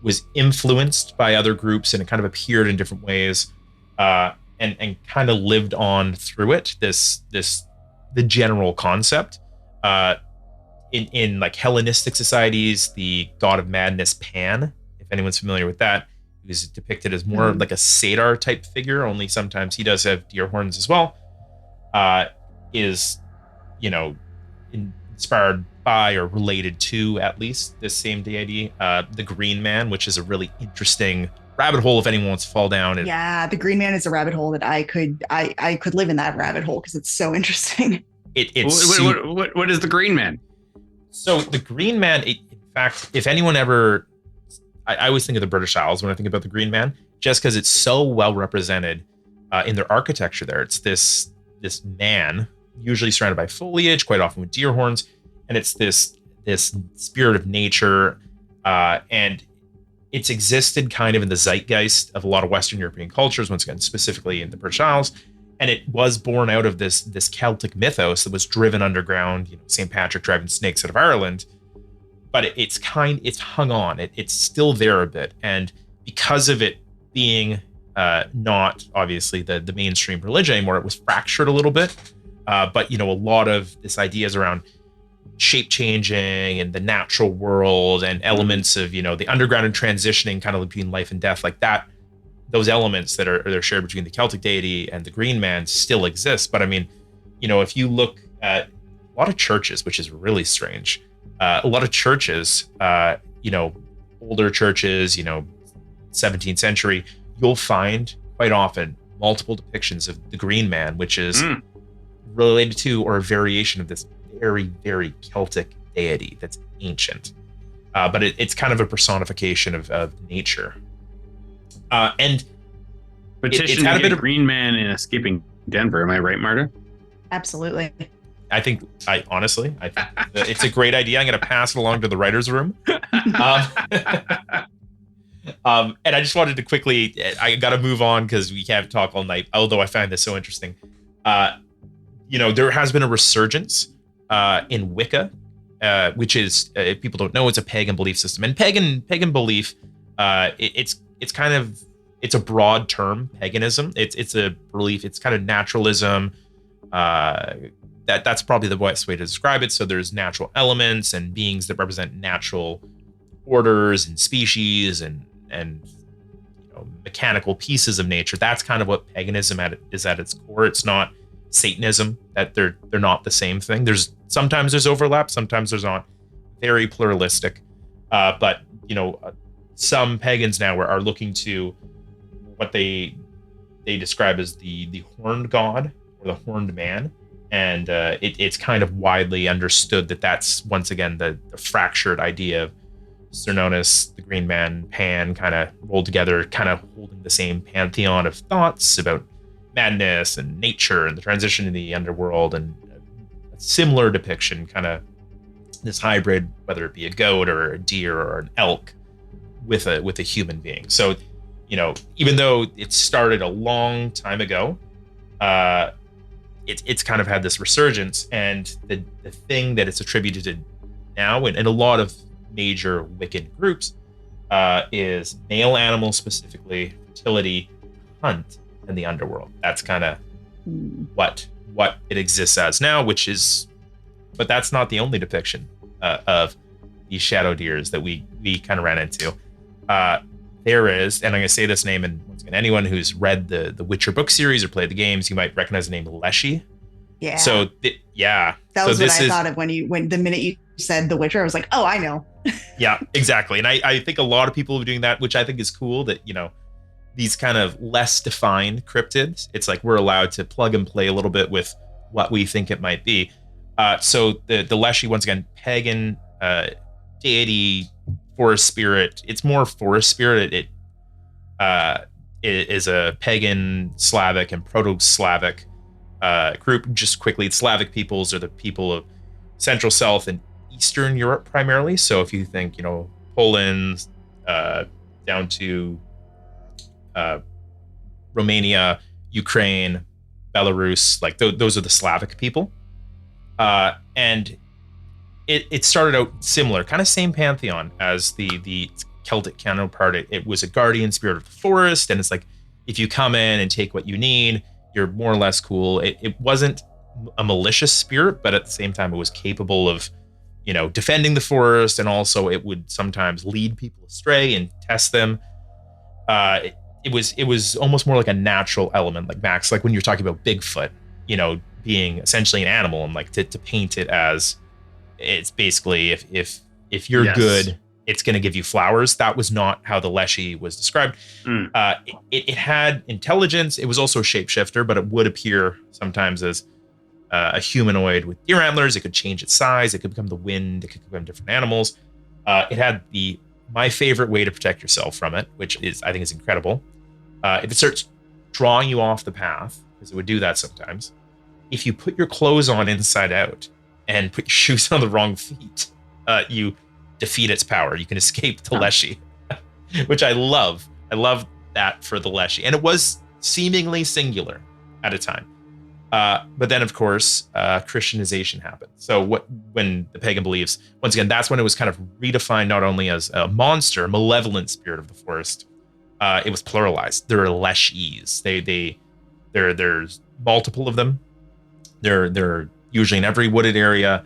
was influenced by other groups, and it kind of appeared in different ways, and kind of lived on through it. The general concept. In like Hellenistic societies, the god of madness Pan, if anyone's familiar with that, he was depicted as more like a satyr type figure, only sometimes he does have deer horns as well. Is inspired by or related to at least this same deity, the Green Man, which is a really interesting rabbit hole if anyone wants to fall down. Yeah, the Green Man is a rabbit hole that I could live in that rabbit hole because it's so interesting. What is the Green Man? So the Green Man, in fact, if anyone ever, I always think of the British Isles when I think about the Green Man, just because it's so well represented in their architecture there. It's this man, usually surrounded by foliage, quite often with deer horns, and it's this spirit of nature, and it's existed kind of in the zeitgeist of a lot of Western European cultures, once again, specifically in the British Isles. And it was born out of this Celtic mythos that was driven underground, St. Patrick driving snakes out of Ireland. But it's hung on. It's still there a bit. And because of it being not obviously the mainstream religion anymore, it was fractured a little bit. But a lot of this ideas around shape changing and the natural world and elements of, the underground and transitioning kind of between life and death, like that. Those elements that are shared between the Celtic deity and the Green Man still exist. But I mean, if you look at a lot of churches, which is really strange, a lot of churches, older churches, 17th century, you'll find quite often multiple depictions of the Green Man, which is related to or a variation of this very, very Celtic deity that's ancient. But it's kind of a personification of nature. And Petition to get Green Man in Escaping Denver. Am I right, Marta? Absolutely. I think it's a great idea. I'm going to pass it along to the writer's room. And I just wanted to quickly, I got to move on because we can't talk all night, although I find this so interesting. There has been a resurgence in Wicca, which is, if people don't know, it's a pagan belief system. And pagan belief, it's a broad term, paganism. It's a belief, it's kind of naturalism. That's probably the best way to describe it. So there's natural elements and beings that represent natural orders and species and mechanical pieces of nature. That's kind of what paganism is at its core. It's not Satanism, that they're not the same thing. Sometimes there's overlap, sometimes there's not. Very pluralistic. But some pagans now are looking to what they describe as the horned god or the horned man, and it's kind of widely understood that that's once again the fractured idea of Cernunnos, the Green Man, Pan, kind of rolled together, kind of holding the same pantheon of thoughts about madness and nature and the transition to the underworld, and a similar depiction, kind of this hybrid, whether it be a goat or a deer or an elk with a human being. So, even though it started a long time ago, it's kind of had this resurgence, and the thing that it's attributed to now, and a lot of major Wiccan groups, is male animals, specifically fertility, hunt, and the underworld. That's kind of what it exists as now, but that's not the only depiction of these shadow deers that we kind of ran into. There is, and I'm going to say this name, and once again, anyone who's read the Witcher book series or played the games, you might recognize the name Leshy. Yeah. So, That was what I thought of when the minute you said The Witcher, I was like, oh, I know. Yeah, exactly. And I think a lot of people are doing that, which I think is cool, that, these kind of less defined cryptids, it's like we're allowed to plug and play a little bit with what we think it might be. So the Leshy, once again, pagan deity forest spirit. It's more forest spirit. It is a pagan, Slavic, and Proto-Slavic group. Just quickly, Slavic peoples are the people of Central, South, and Eastern Europe primarily. So if you think, Poland down to Romania, Ukraine, Belarus, like those are the Slavic people. And it started out similar, kind of same pantheon as the Celtic counterpart. It was a guardian spirit of the forest, and it's like, if you come in and take what you need, you're more or less cool. It wasn't a malicious spirit, but at the same time, it was capable of, defending the forest, and also it would sometimes lead people astray and test them. It was almost more like a natural element, like Max, like when you're talking about Bigfoot, being essentially an animal, and like to paint it as, it's basically if you're good, it's going to give you flowers. That was not how the Leshy was described. It had intelligence. It was also a shapeshifter, but it would appear sometimes as a humanoid with deer antlers. It could change its size. It could become the wind. It could become different animals. It had my favorite way to protect yourself from it, which I think is incredible. If it starts drawing you off the path, because it would do that sometimes, if you put your clothes on inside out and put your shoes on the wrong feet, you defeat its power. You can escape the Leshy, which I love. I love that for the Leshy. And it was seemingly singular at a time. But then, of course, Christianization happened. So when the pagan beliefs, once again, that's when it was kind of redefined not only as a monster, a malevolent spirit of the forest, it was pluralized. There are Leshies. There's multiple of them. They're usually in every wooded area.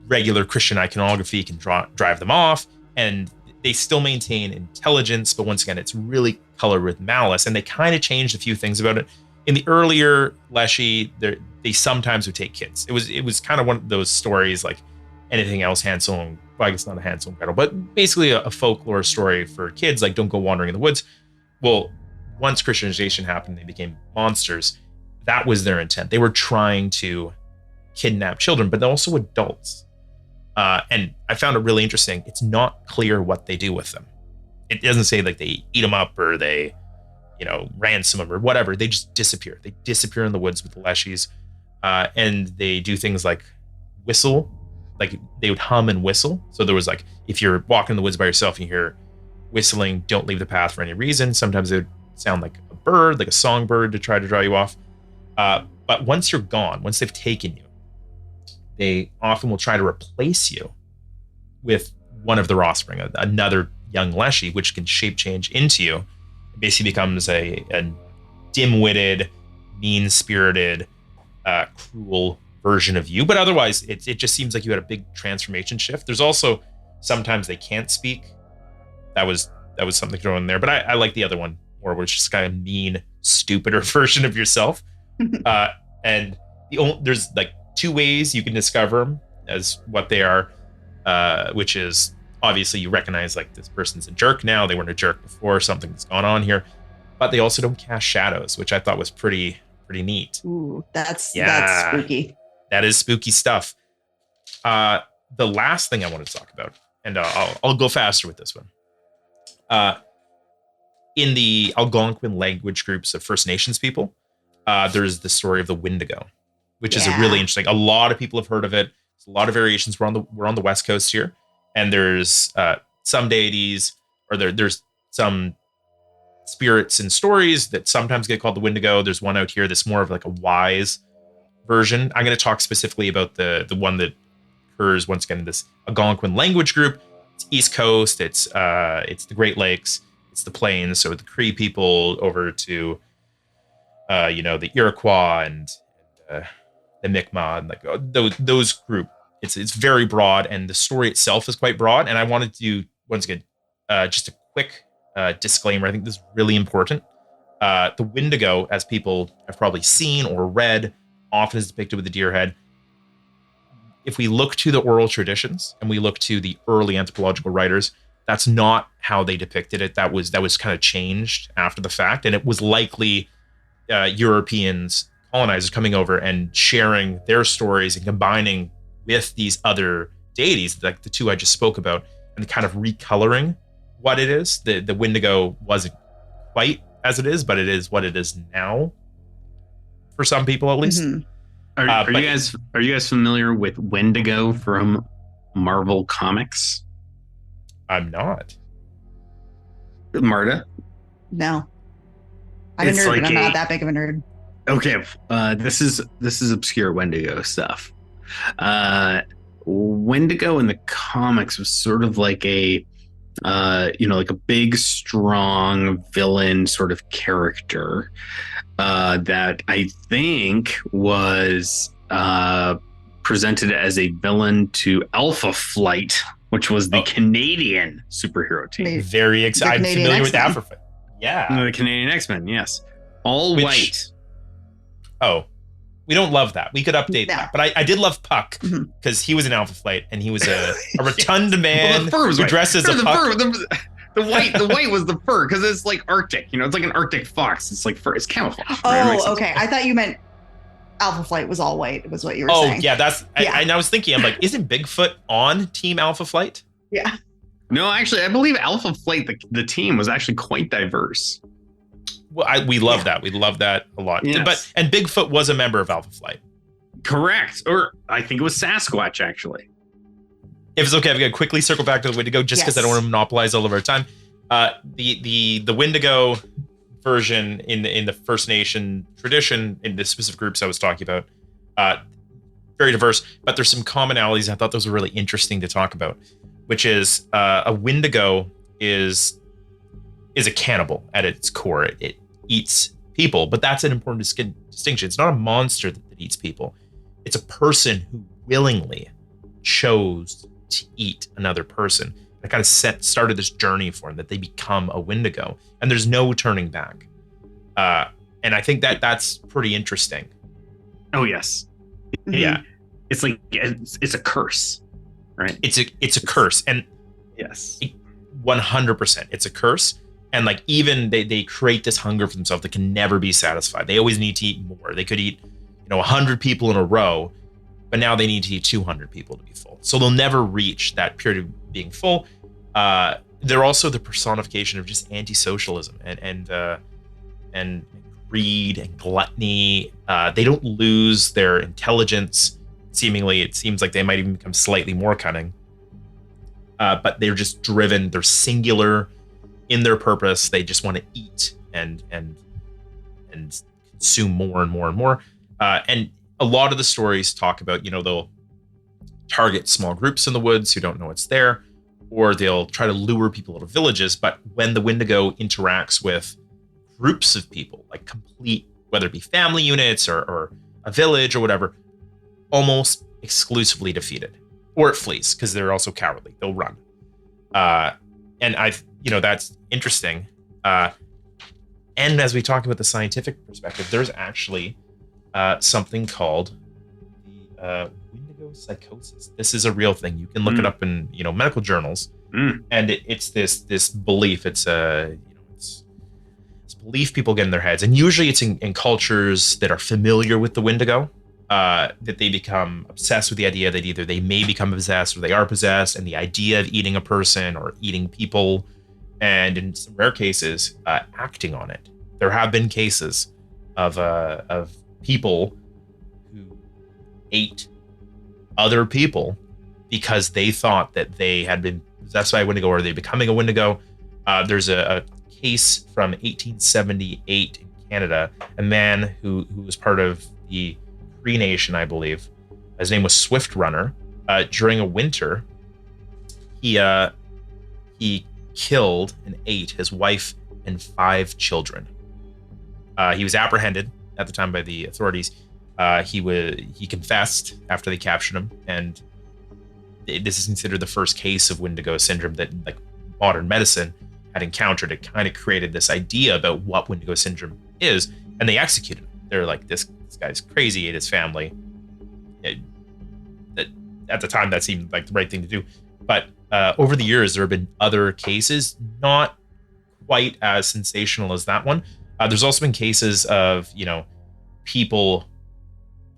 Regular Christian iconography can drive them off, and they still maintain intelligence, but once again, it's really colored with malice, and they kind of changed a few things about it. In the earlier Leshy, they sometimes would take kids. It was kind of one of those stories like anything else, Hansel and, well, I guess not a Hansel and Gretel, but basically a folklore story for kids, like don't go wandering in the woods. Well, once Christianization happened, they became monsters. That was their intent. They were trying to kidnap children, but also adults. And I found it really interesting. It's not clear what they do with them. It doesn't say like they eat them up or they, ransom them or whatever. They just disappear. They disappear in the woods with the Leshies. And they do things like whistle, like they would hum and whistle. So there was like, if you're walking in the woods by yourself and you hear whistling, don't leave the path for any reason. Sometimes it would sound like a bird, like a songbird, to try to draw you off. But once you're gone, once they've taken you, they often will try to replace you with one of their offspring, another young Leshy, which can shape change into you. It basically becomes a dim-witted, mean-spirited, cruel version of you. But otherwise, it just seems like you had a big transformation shift. There's also sometimes they can't speak. That was something thrown in there. But I like the other one more, where it's just kind of mean, stupider version of yourself. And there's like two ways you can discover them as what they are, which is obviously you recognize like this person's a jerk now. They weren't a jerk before. Something's gone on here. But they also don't cast shadows, which I thought was pretty neat. Ooh, that's spooky. That is spooky stuff. The last thing I want to talk about, and I'll go faster with this one. In the Algonquin language groups of First Nations people, there's the story of the Wendigo, which is a really interesting. A lot of people have heard of it. There's a lot of variations. We're on the West Coast here, and there's some deities, or there's some spirits and stories that sometimes get called the Wendigo. There's one out here that's more of like a wise version. I'm going to talk specifically about the one that occurs once again in this Algonquin language group. It's East Coast. It's the Great Lakes. It's the plains. So the Cree people over to the Iroquois and the Mi'kmaq, and like those group. It's very broad, and the story itself is quite broad. And I wanted to do, once again, just a quick disclaimer. I think this is really important. The Wendigo, as people have probably seen or read, often is depicted with a deer head. If we look to the oral traditions and we look to the early anthropological writers, that's not how they depicted it. That was kind of changed after the fact, and it was likely Europeans, colonizers coming over and sharing their stories and combining with these other deities, like the two I just spoke about, and kind of recoloring what it is. The Wendigo wasn't quite as it is, but it is what it is now for some people, at least. Mhm. Are you guys familiar with Wendigo from Marvel Comics? I'm not. Marta? No. I'm a It's nerd, like but I'm not that big of a nerd. Okay, this is obscure Wendigo stuff. Wendigo in the comics was sort of like a like a big, strong villain sort of character that I think was presented as a villain to Alpha Flight, which was the Canadian superhero team. Very excited. I'm familiar with Alpha Flight. Yeah. The Canadian X-Men, yes. All white. Oh, we don't love that. We could update that. But I did love Puck because he was an Alpha Flight and he was a rotund man who dresses a Puck. The white was the fur because it's like Arctic. It's like an Arctic fox. It's like fur. It's camouflage. Oh, okay. I thought you meant Alpha Flight was all white, was what you were saying. Oh, yeah. I was thinking, I'm like, isn't Bigfoot on Team Alpha Flight? Yeah. No, actually, I believe Alpha Flight, the team, was actually quite diverse. Well, we love that. We love that a lot. Yes. And Bigfoot was a member of Alpha Flight. Correct. Or I think it was Sasquatch, actually. If it's okay, I've got to quickly circle back to the Wendigo just because I don't want to monopolize all of our time. The Wendigo version in the First Nation tradition, in the specific groups I was talking about, very diverse, but there's some commonalities. I thought those were really interesting to talk about, which is a Wendigo is a cannibal at its core. It eats people, but that's an important distinction. It's not a monster that eats people. It's a person who willingly chose to eat another person. It kind of started this journey for them that they become a Wendigo, and there's no turning back. And I think that's pretty interesting. Oh yes, yeah. It's like it's a curse, right? It's a curse, and yes, 100%, it's a curse. And like even they create this hunger for themselves that can never be satisfied. They always need to eat more. They could eat 100 people in a row, but now they need to eat 200 people to be full. So they'll never reach that period of being full. They're also the personification of just anti-socialism and greed and gluttony. They don't lose their intelligence. Seemingly, it seems like they might even become slightly more cunning. But they're just driven. They're singular in their purpose. They just want to eat and consume more and more and more. And a lot of the stories talk about, they'll target small groups in the woods who don't know it's there, or they'll try to lure people out of villages. But when the Wendigo interacts with groups of people, like complete, whether it be family units or a village or whatever, almost exclusively defeated, or it flees because they're also cowardly. They'll run. And that's interesting. And as we talk about the scientific perspective, there's actually something called the Wendigo psychosis. This is a real thing. You can look it up in medical journals, and it's this belief. It's it's belief people get in their heads, and usually it's in cultures that are familiar with the Wendigo. That they become obsessed with the idea that either they may become possessed or they are possessed, and the idea of eating a person or eating people, and in some rare cases, acting on it. There have been cases of people who ate other people because they thought that they had been possessed by a Wendigo or they becoming a Wendigo. There's a case from 1878 in Canada, a man who was part of the Cree Nation, I believe. His name was Swift Runner. During a winter, he killed and ate his wife and 5 children. He was apprehended at the time by the authorities. He confessed after they captured him, and this is considered the first case of Wendigo syndrome that like modern medicine had encountered. It kind of created this idea about what Wendigo syndrome is, and they executed him. They're like, this guy's crazy, ate his family. At the time, that seemed like the right thing to do. But over the years, there have been other cases, not quite as sensational as that one. There's also been cases of, people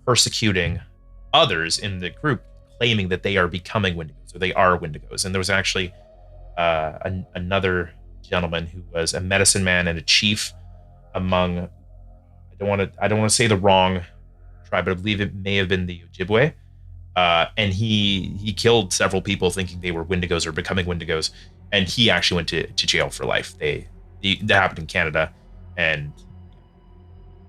persecuting others in the group, claiming that they are becoming Wendigos or they are Wendigos. And there was actually another gentleman who was a medicine man and a chief among, I don't want to say the wrong tribe, but I believe it may have been the Ojibwe. And he killed several people thinking they were Wendigos or becoming Wendigos, and he actually went to jail for life. That happened in Canada, and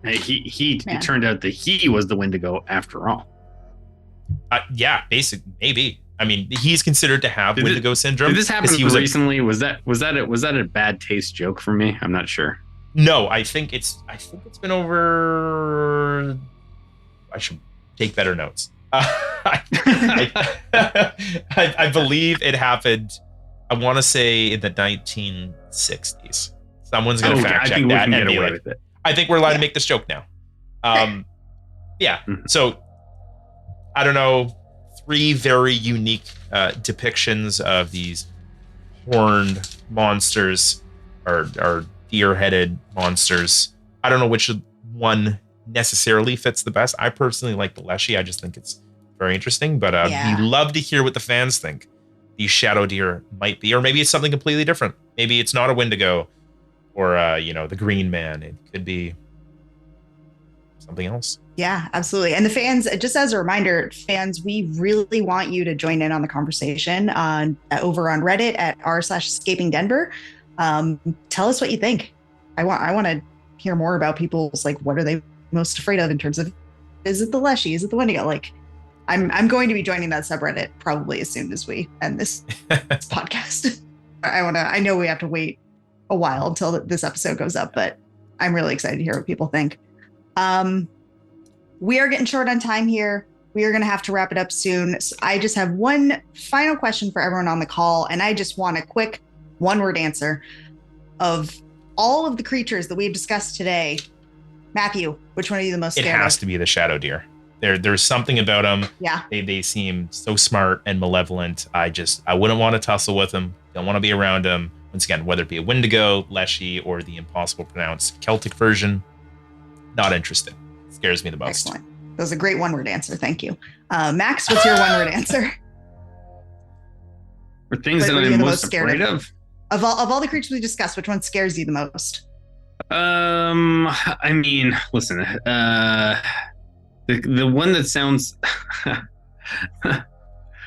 it turned out that he was the Wendigo after all. Yeah, basically, maybe. I mean, he's considered to have Wendigo syndrome. Did this happen recently? Was that a bad taste joke for me? I'm not sure. No, I think it's been over. I should take better notes. I believe it happened. I want to say in the 1960s. Someone's going to fact check that and be like, I think we're allowed to make this joke now. Yeah. So I don't know. 3 very unique depictions of these horned monsters or deer-headed monsters. I don't know which one necessarily fits the best. I personally like the Leshy. I just think it's very interesting, but we'd love to hear what the fans think these shadow deer might be, or maybe it's something completely different. Maybe it's not a Wendigo or the Green Man. It could be something else. Yeah, absolutely. And the fans, just as a reminder, fans, we really want you to join in on the conversation over on Reddit at r/escapingdenver. Tell us what you think. I want to hear more about people's, like, what are they most afraid of in terms of, is it the Leshy? Is it the Wendigo? Like, I'm going to be joining that subreddit probably as soon as we end this podcast. I know we have to wait a while until this episode goes up, but I'm really excited to hear what people think. We are getting short on time here. We are going to have to wrap it up soon. So I just have one final question for everyone on the call, and I just want a quick one-word answer. Of all of the creatures that we've discussed today, Matthew, which one are you the most scared of? It has to be the shadow deer. There's something about them. Yeah. They seem so smart and malevolent. I wouldn't want to tussle with them. Don't want to be around them. Once again, whether it be a Wendigo, Leshy, or the impossible to pronounce Celtic version, not interested. Scares me the most. Excellent. That was a great one-word answer. Thank you. Max, what's your one-word answer? For things that I'm most afraid of? Of all the creatures we discussed, which one scares you the most? I mean, listen, the one that sounds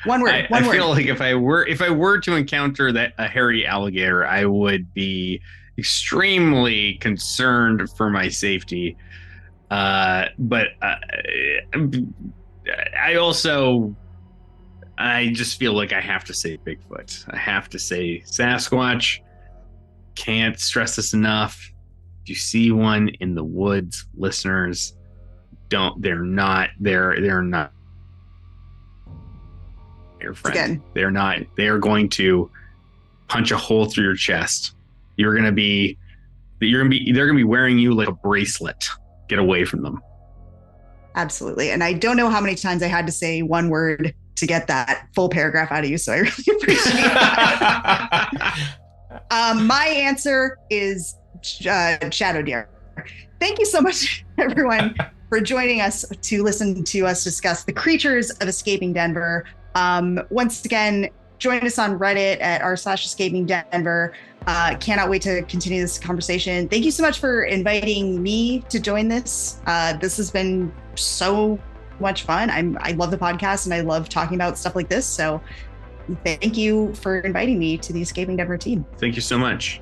one word. I feel like if I were to encounter a hairy alligator, I would be extremely concerned for my safety. But I just feel like I have to say Bigfoot. I have to say Sasquatch. Can't stress this enough. If you see one in the woods, listeners, they're not your friend. Again. They're not. They are going to punch a hole through your chest. They're going to be wearing you like a bracelet. Get away from them. Absolutely. And I don't know how many times I had to say one word to get that full paragraph out of you. So I really appreciate that. My answer is shadow deer. Thank you so much, everyone, for joining us to listen to us discuss the creatures of Escaping Denver. Once again, join us on Reddit at r/escapingdenver. Cannot wait to continue this conversation. Thank you so much for inviting me to join this. This has been so much fun. I love the podcast and I love talking about stuff like this. So thank you for inviting me to the Escaping Denver team. Thank you so much.